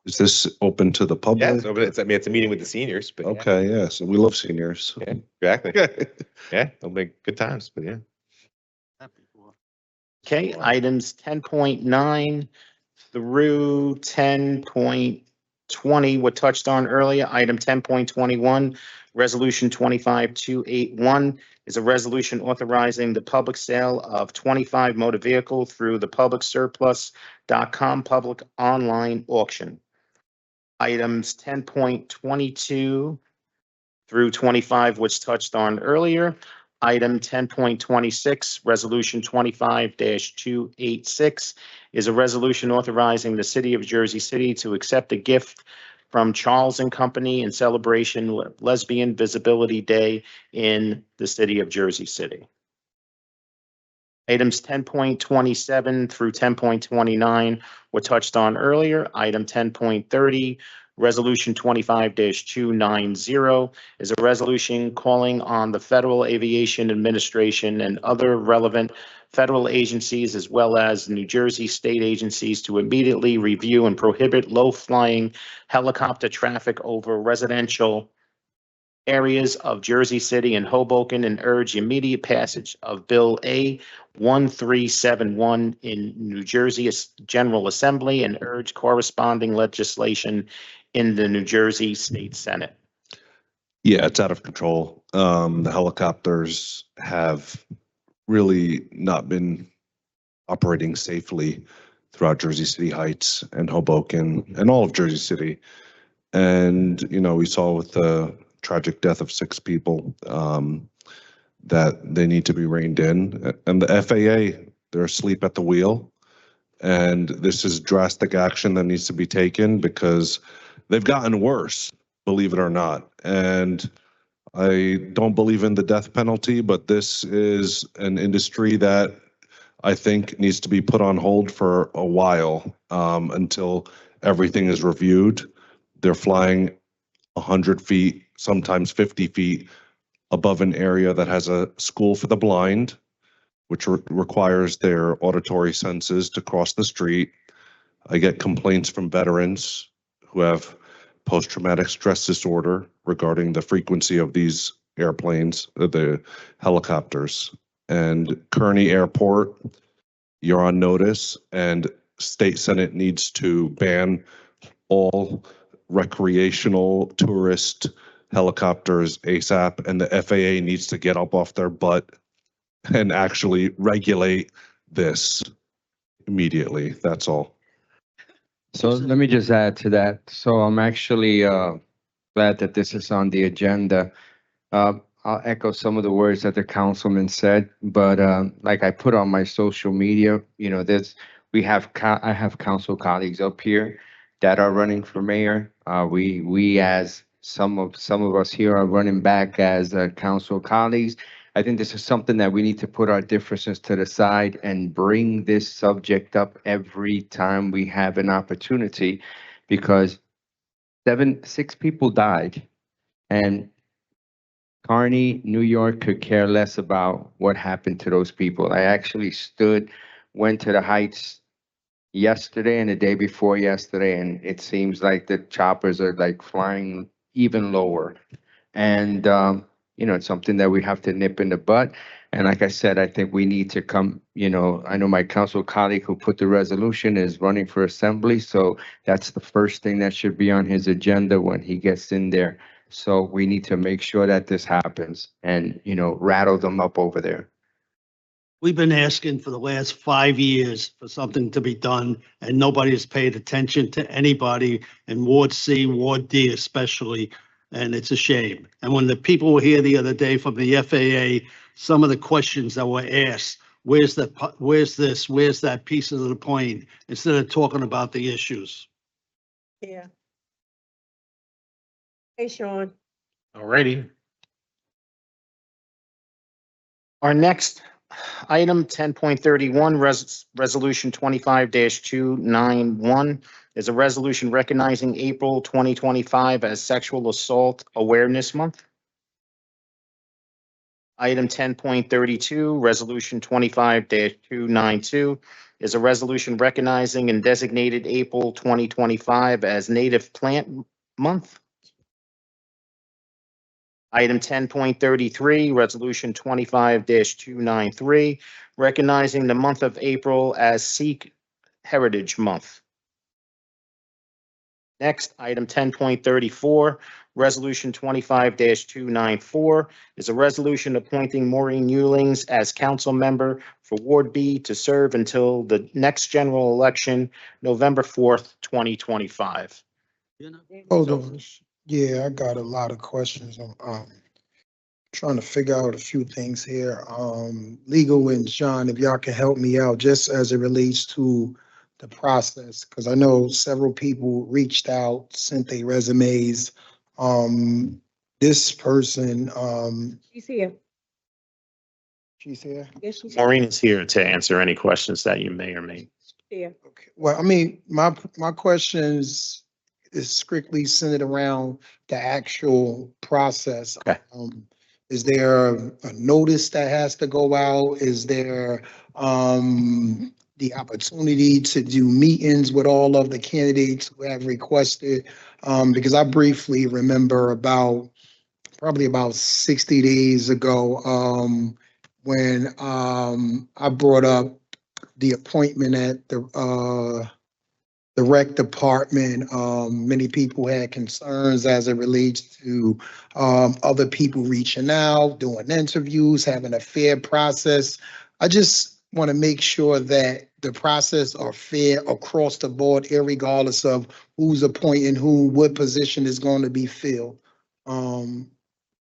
Is this open to the public? Yeah, so it's, I mean, it's a meeting with the seniors, but yeah. Okay, yeah, so we love seniors. Yeah, exactly. Yeah, they'll make good times, but yeah. Okay, items 10.9 through 10.20 were touched on earlier. Item 10.21, Resolution 25-281 is a resolution authorizing the public sale of 25 motor vehicles through the publicsurplus.com public online auction. Items 10.22 through 25, which touched on earlier. Item 10.26, Resolution 25-286 is a resolution authorizing the City of Jersey City to accept a gift from Charles and Company in celebration of Lesbian Visibility Day in the City of Jersey City. Items 10.27 through 10.29 were touched on earlier. Item 10.30, Resolution 25-290 is a resolution calling on the Federal Aviation Administration and other relevant federal agencies as well as New Jersey state agencies to immediately review and prohibit low-flying helicopter traffic over residential areas of Jersey City and Hoboken and urge immediate passage of Bill A 1371 in New Jersey General Assembly and urge corresponding legislation in the New Jersey State Senate. Yeah, it's out of control. The helicopters have really not been operating safely throughout Jersey City Heights and Hoboken and all of Jersey City. And, you know, we saw with the tragic death of 6 people that they need to be reined in. And the FAA, they're asleep at the wheel. And this is drastic action that needs to be taken because they've gotten worse, believe it or not. And I don't believe in the death penalty, but this is an industry that I think needs to be put on hold for a while until everything is reviewed. They're flying 100 feet, sometimes 50 feet above an area that has a school for the blind, which requires their auditory senses to cross the street. I get complaints from veterans who have post-traumatic stress disorder regarding the frequency of these airplanes, the helicopters. And Kearney Airport, you're on notice, and State Senate needs to ban all recreational tourist helicopters ASAP, and the FAA needs to get up off their butt and actually regulate this immediately. That's all. So let me just add to that. So I'm actually glad that this is on the agenda. I'll echo some of the words that the councilman said, but like I put on my social media, you know, I have council colleagues up here that are running for mayor. We as some of us here are running back as council colleagues. I think this is something that we need to put our differences to the side and bring this subject up every time we have an opportunity, because 6 people died, and Kearney, New York could care less about what happened to those people. I actually went to the Heights yesterday and the day before yesterday, and it seems like the choppers are like flying even lower. And, it's something that we have to nip in the bud. And like I said, I think we need to come, I know my council colleague who put the resolution is running for assembly. So that's the first thing that should be on his agenda when he gets in there. So we need to make sure that this happens and, rattle them up over there. We've been asking for the last 5 years for something to be done, and nobody has paid attention to anybody in Ward C, Ward D especially, and it's a shame. And when the people were here the other day from the FAA, some of the questions that were asked, where's this, where's that piece of the plane, instead of talking about the issues. Yeah. Hey, Sean. Alrighty. Our next item, 10.31, Resolution 25-291, is a resolution recognizing April 2025 as Sexual Assault Awareness Month. Item 10.32, Resolution 25-292, is a resolution recognizing and designated April 2025 as Native Plant Month. Item 10.33, Resolution 25-293, recognizing the month of April as Sikh Heritage Month. Next, item 10.34, Resolution 25-294, is a resolution appointing Maureen Ewlings as council member for Ward B to serve until the next general election, November 4th, 2025. Hold on. Yeah, I got a lot of questions. Trying to figure out a few things here. Legal and John, if y'all can help me out, just as it relates to the process, because I know several people reached out, sent their resumes. This person, She's here. she's here. Yes, she's Maureen is here to answer any questions that you may or may. here. Well, I mean, my questions is strictly centered around the actual process. Okay. Is there a notice that has to go out? Is there the opportunity to do meetings with all of the candidates who have requested? Because I briefly remember probably about 60 days ago, when I brought up the appointment at the rec department. Many people had concerns as it relates to other people reaching out, doing interviews, having a fair process. I just want to make sure that the process are fair across the board, irregardless of who's appointing who, what position is going to be filled.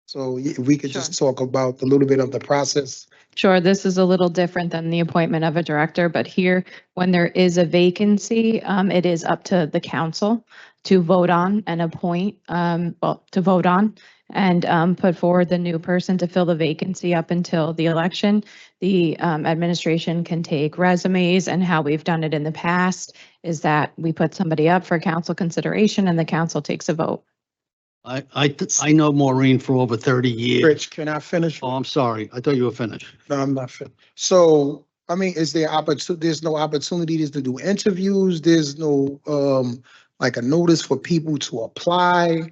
So if we could just talk about a little bit of the process. Sure, this is a little different than the appointment of a director, but here, when there is a vacancy, it is up to the council to vote on and appoint, to vote on and put forward the new person to fill the vacancy up until the election. The administration can take resumes, and how we've done it in the past is that we put somebody up for council consideration and the council takes a vote. I know Maureen for over 30 years. Rich, can I finish? Oh, I'm sorry. I thought you were finished. No, I'm not finished. So, I mean, is there there's no opportunities to do interviews? There's no, like a notice for people to apply?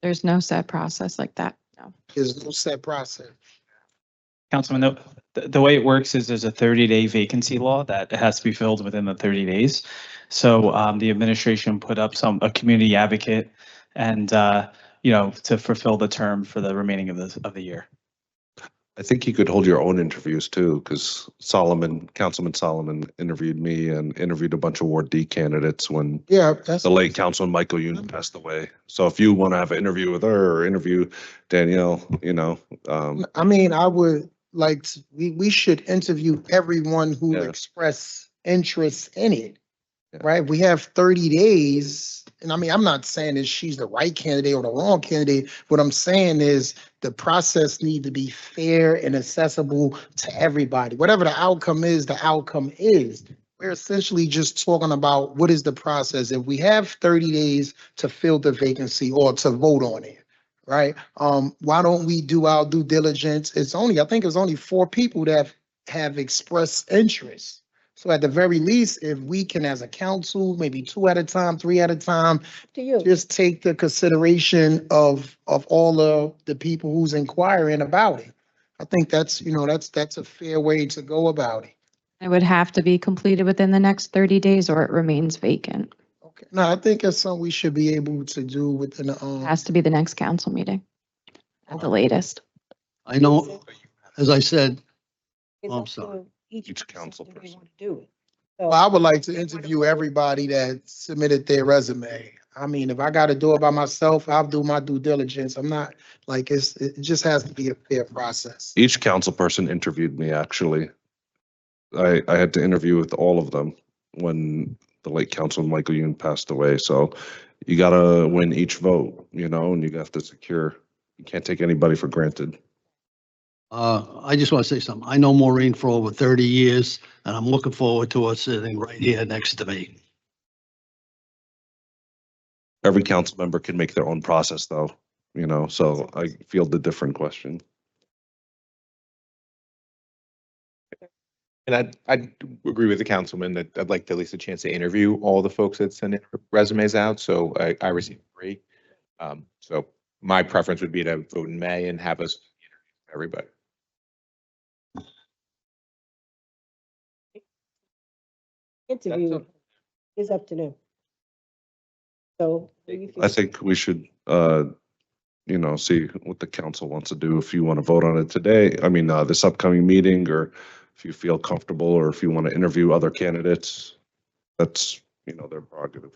There's no set process like that, no. There's no set process. Councilman, the way it works is there's a 30-day vacancy law that has to be filled within the 30 days. So the administration put up a community advocate and, to fulfill the term for the remaining of the year. I think you could hold your own interviews too, because Councilman Solomon interviewed me and interviewed a bunch of Ward D candidates when the late Councilman Michael Yoon passed away. So if you want to have an interview with her or interview Danielle, I mean, I would like we should interview everyone who expressed interest in it. Right? We have 30 days. And I mean, I'm not saying that she's the right candidate or the wrong candidate. What I'm saying is the process needs to be fair and accessible to everybody. Whatever the outcome is, the outcome is. We're essentially just talking about what is the process. If we have 30 days to fill the vacancy or to vote on it, right? Why don't we do our due diligence? I think it's only 4 people that have expressed interest. So at the very least, if we can, as a council, maybe 2 at a time, 3 at a time, To you. just take the consideration of all of the people who's inquiring about it. I think that's, that's a fair way to go about it. It would have to be completed within the next 30 days or it remains vacant. Okay. No, I think that's something we should be able to do within the, It has to be the next council meeting at the latest. I know, as I said, It's I'm up to sorry. each council person. They person. want to do it. Well, I would like to interview everybody that submitted their resume. I mean, if I got to do it by myself, I'll do my due diligence. I'm not like, it just has to be a fair process. Each council person interviewed me, actually. I had to interview with all of them when the late Councilman Michael Youn passed away. So you gotta win each vote, and you have to secure, you can't take anybody for granted. I just want to say something. I know Maureen for over 30 years, and I'm looking forward to her sitting right here next to me. Every council member can make their own process though, so I field a different question. And I agree with the councilman that I'd like at least a chance to interview all the folks that send resumes out. So I received 3. So my preference would be to vote in May and have us interview everybody. Interview is up to them. So. do you feel? I think we should, see what the council wants to do. If you want to vote on it today, I mean, this upcoming meeting, or if you feel comfortable, or if you want to interview other candidates, that's, their prerogative.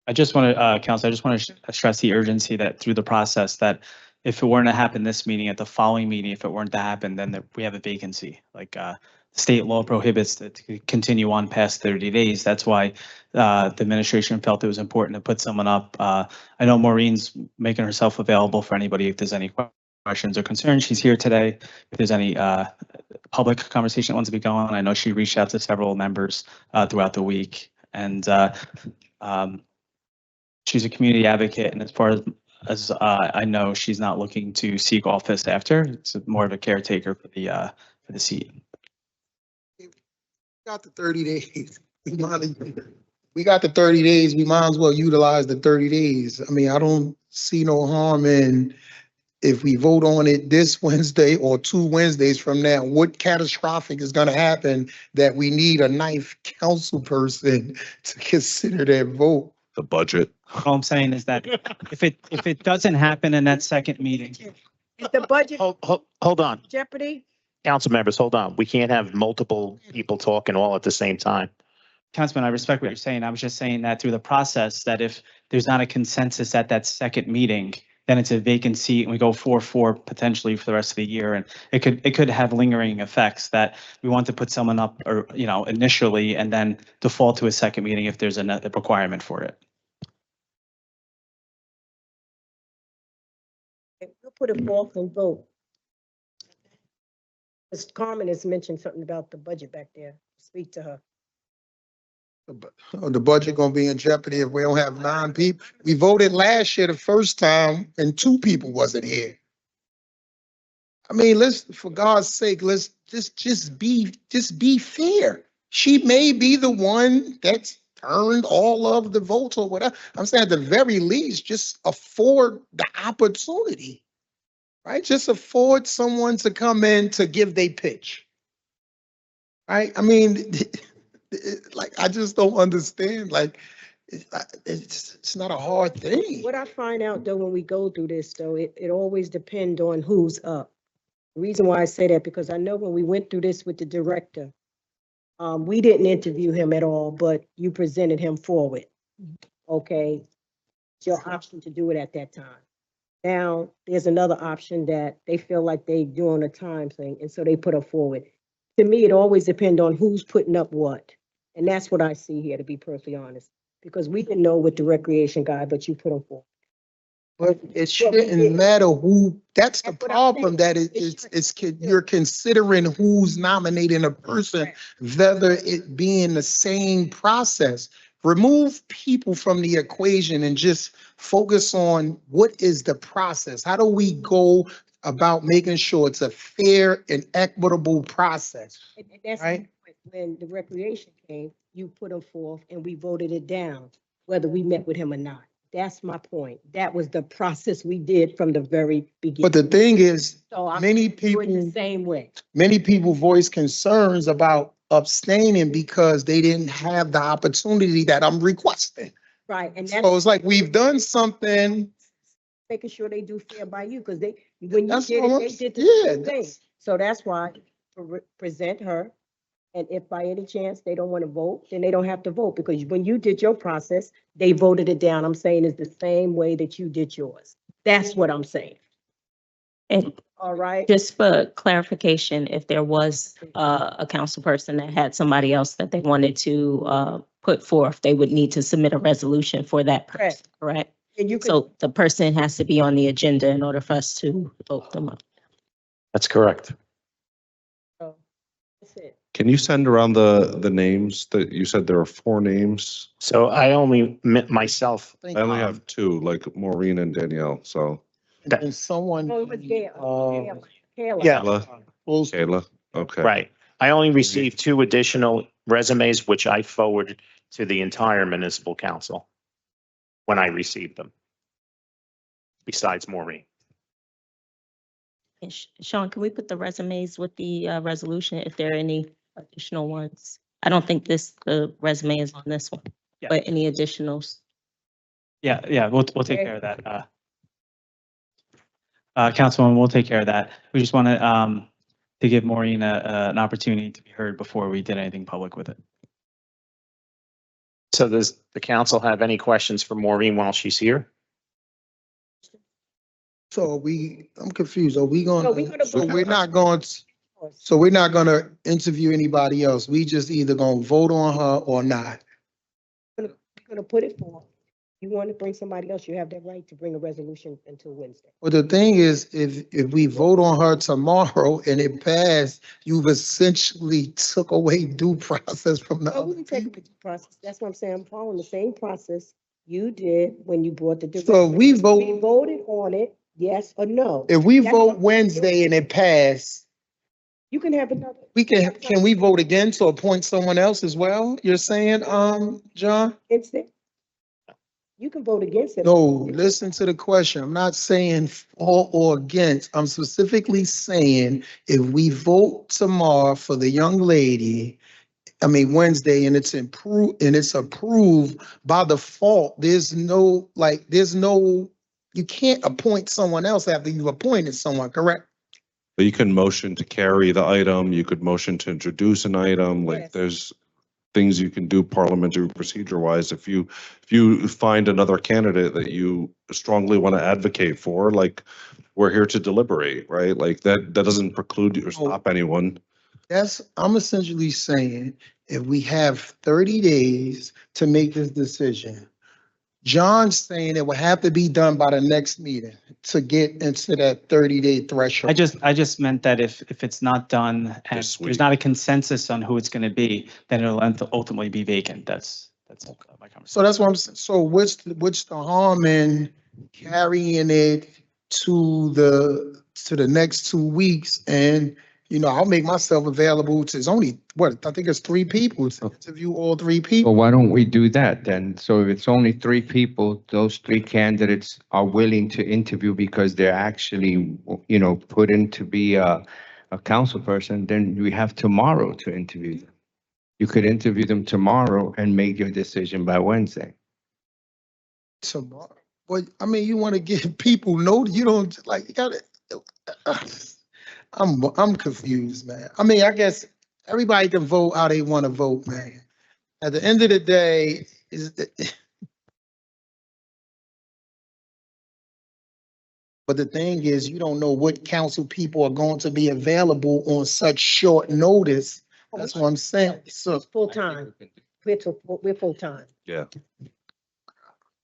I just want to, Council, I just want to stress the urgency that through the process, that if it weren't to happen this meeting, at the following meeting, if it weren't to happen, then we have a vacancy. Like state law prohibits it to continue on past 30 days. That's why the administration felt it was important to put someone up. I know Maureen's making herself available for anybody if there's any questions or concerns. She's here today. If there's any public conversation that wants to be going on, I know she reached out to several members throughout the week. And she's a community advocate, and as far as I know, she's not looking to seek office after. It's more of a caretaker for the seat. We got the 30 days. We got the 30 days. We might as well utilize the 30 days. I mean, I don't see no harm in if we vote on it this Wednesday or 2 Wednesdays from now. What catastrophic is going to happen that we need a 9th council person to consider that vote? The budget. All I'm saying is that if it doesn't happen in that second meeting, Is the budget Hold on, jeopardy? council members, hold on. We can't have multiple people talking all at the same time. Councilman, I respect what you're saying. I was just saying that through the process, that if there's not a consensus at that second meeting, then it's a vacant seat and we go 4-4 potentially for the rest of the year. And it could have lingering effects that we want to put someone up or, initially and then default to a second meeting if there's a requirement for it. We'll put it forth and vote. Ms. Carmen has mentioned something about the budget back there. Speak to her. The budget gonna be in jeopardy if we don't have 9 people. We voted last year the first time and 2 people wasn't here. I mean, for God's sake, let's just be fair. She may be the one that's earned all of the votes or whatever. I'm saying at the very least, just afford the opportunity, right? Just afford someone to come in to give their pitch, right? I mean, I just don't understand. It's not a hard thing. What I find out though, when we go through this though, it always depends on who's up. The reason why I say that, because I know when we went through this with the director, we didn't interview him at all, but you presented him forward. Okay. It's your option to do it at that time. Now, there's another option that they feel like they doing a time thing, and so they put her forward. To me, it always depends on who's putting up what. And that's what I see here, to be perfectly honest, because we didn't know with the recreation guy, but you put him forward. But it shouldn't matter who, that's the problem, that you're considering who's nominating a person, whether it being the same process. Remove people from the equation and just focus on what is the process. How do we go about making sure it's a fair and equitable process. And that's Right. when the recreation came, you put him forth and we voted it down, whether we met with him or not. That's my point. That was the process we did from the very beginning. But the thing is, So I'm many doing the people, same way. many people voice concerns about abstaining because they didn't have the opportunity that I'm requesting. Right, and So that's it's like we've done something. making sure they do fair by you, because when you That's did all it, I'm they did the yeah, same thing. So that's why present her. And if by any chance they don't want to vote, then they don't have to vote, because when you did your process, they voted it down. I'm saying it's the same way that you did yours. That's what I'm saying. And All right. just for clarification, if there was a council person that had somebody else that they wanted to put forth, they would need to submit a resolution for that person, correct? And you can, So the person has to be on the agenda in order for us to vote them up. That's correct. so that's it. Can you send around the names that you said there are 4 names? So I only myself. I only have 2, like Maureen and Danielle, so. And someone. Oh, it was Kayla. Yeah. Kayla, okay. Right. I only received 2 additional resumes, which I forwarded to the entire municipal council when I received them, besides Maureen. And Sean, can we put the resumes with the resolution if there are any additional ones? I don't think the resume is on this one, Yeah. but any additionals? Yeah, we'll take care of that. Councilwoman, we'll take care of that. We just want to give Maureen an opportunity to be heard before we did anything public with it. So does the council have any questions for Maureen while she's here? So I'm confused. Are we going, No, we're gonna so vote. we're not going, so we're not going to interview anybody else. We just either going to vote on her or not. We're gonna put it forth. You want to bring somebody else, you have that right to bring a resolution until Wednesday. Well, the thing is, if we vote on her tomorrow and it passed, you've essentially took away due process from the Oh, other we can take people. the process. That's what I'm saying. I'm following the same process you did when you brought the. So we We vote, voted on it, yes or no. if we That's vote what- Wednesday and it passed, You can have another. can we vote again to appoint someone else as well? You're saying, John? It's it. You can vote against it. No, listen to the question. I'm not saying for or against. I'm specifically saying if we vote tomorrow for the young lady, Wednesday, and it's approved by default, you can't appoint someone else after you've appointed someone, correct? But you can motion to carry the item, you could motion to introduce an item, like Yes. there's things you can do parliamentary procedure wise. If you find another candidate that you strongly want to advocate for, like, we're here to deliberate, right? Like that doesn't preclude you or stop anyone. I'm essentially saying if we have 30 days to make this decision, John's saying it will have to be done by the next meeting to get into that 30-day threshold. I just meant that if it's not done and This there's week. not a consensus on who it's going to be, then it'll ultimately be vacant. That's my conversation. So that's what I'm saying. So what's the harm in carrying it to the next 2 weeks? And, I'll make myself available to, it's only, I think it's 3 people to interview all 3 people. Well, why don't we do that then? So if it's only 3 people, those 3 candidates are willing to interview because they're actually, put in to be a council person, then we have tomorrow to interview them. You could interview them tomorrow and make your decision by Wednesday. Tomorrow. But you want to give people notice, you don't you gotta, I'm confused, man. I guess everybody can vote how they want to vote, man. At the end of the day, but the thing is, you don't know what council people are going to be available on such short notice. That's what I'm saying. So Full time. We're full time. Yeah.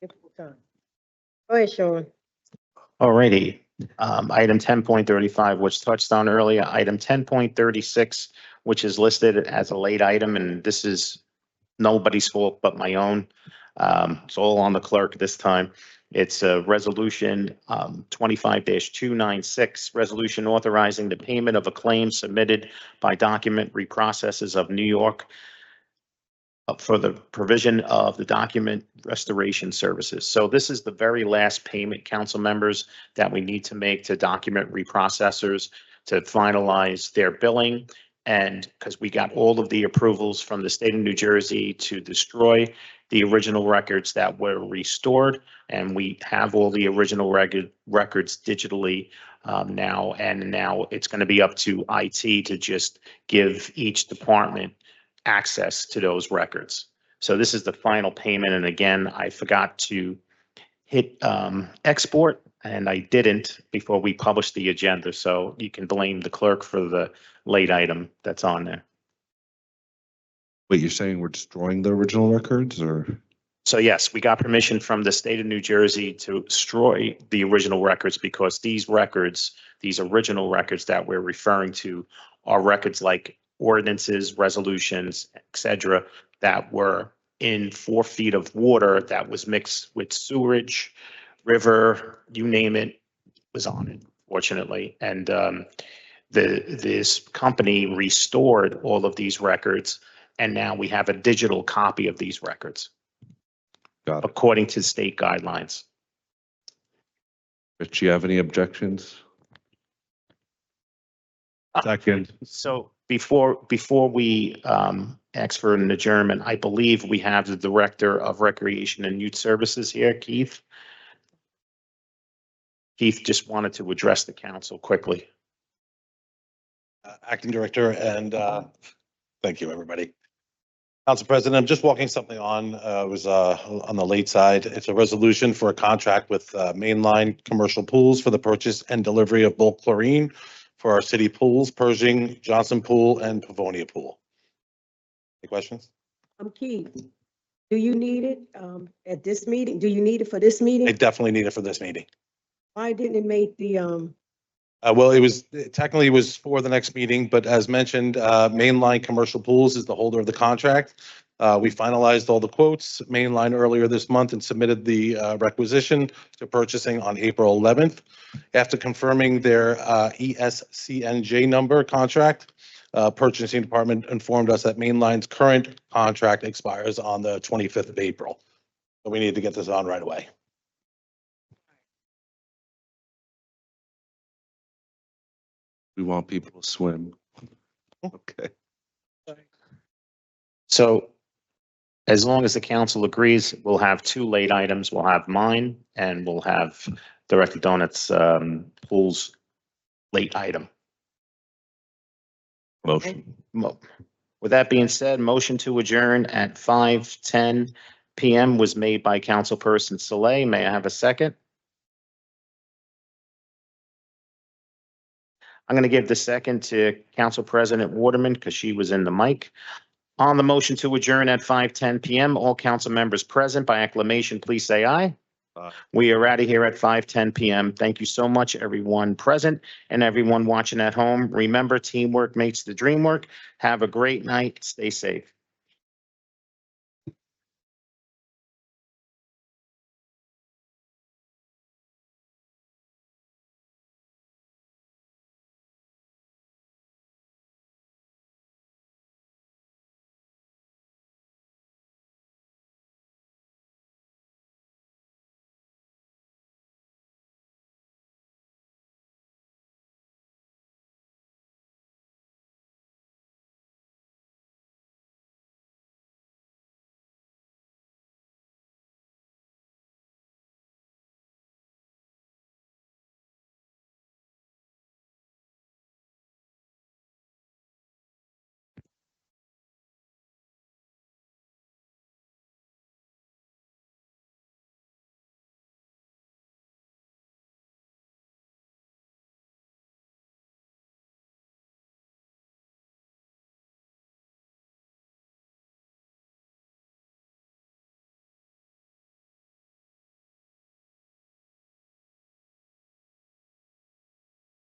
We're full time. Go ahead, Sean. Alrighty. Item 10.35, which touched on earlier, item 10.36, which is listed as a late item, and this is nobody's fault but my own. It's all on the clerk this time. It's a resolution 25-296, resolution authorizing the payment of a claim submitted by Document Reprocessors of New York for the provision of the document restoration services. So this is the very last payment, council members, that we need to make to document reprocessors to finalize their billing. And because we got all of the approvals from the state of New Jersey to destroy the original records that were restored, and we have all the original records digitally now, and now it's going to be up to IT to just give each department access to those records. So this is the final payment, and again, I forgot to hit export, and I didn't before we published the agenda, so you can blame the clerk for the late item that's on there. Wait, you're saying we're destroying the original records or? So yes, we got permission from the state of New Jersey to destroy the original records because these records, these original records that we're referring to are records like ordinances, resolutions, etc., that were in 4 feet of water that was mixed with sewage, river, you name it, was on it, fortunately. And this company restored all of these records, and now we have a digital copy of these records, according to state guidelines. Rich, you have any objections? Second. So before we ask for an adjournment, I believe we have the Director of Recreation and Youth Services here, Keith. Keith just wanted to address the council quickly. Acting Director, and thank you, everybody. Council President, I'm just walking something on. It was on the late side. It's a resolution for a contract with Mainline Commercial Pools for the purchase and delivery of bulk chlorine for our city pools, Pershing, Johnson Pool, and Pavonia Pool. Any questions? Keith, do you need it at this meeting? Do you need it for this meeting? I definitely need it for this meeting. Why didn't it make the Well, it technically was for the next meeting, but as mentioned, Mainline Commercial Pools is the holder of the contract. We finalized all the quotes, Mainline earlier this month, and submitted the requisition to purchasing on April 11th. After confirming their ESCNJ number contract, purchasing department informed us that Mainline's current contract expires on the 25th of April. So we need to get this on right away. We want people to swim. Okay. So as long as the council agrees, we'll have 2 late items. We'll have mine and we'll have Director Donut's Pool's late item. Motion. With that being said, motion to adjourn at 5:10 PM was made by Councilperson Saleh. May I have a second? I'm going to give the second to Council President Waterman because she was in the mic. On the motion to adjourn at 5:10 PM, all council members present by acclamation, please say aye. Aye. We are out of here at 5:10 PM. Thank you so much, everyone present and everyone watching at home. Remember, teamwork makes the dream work. Have a great night. Stay safe.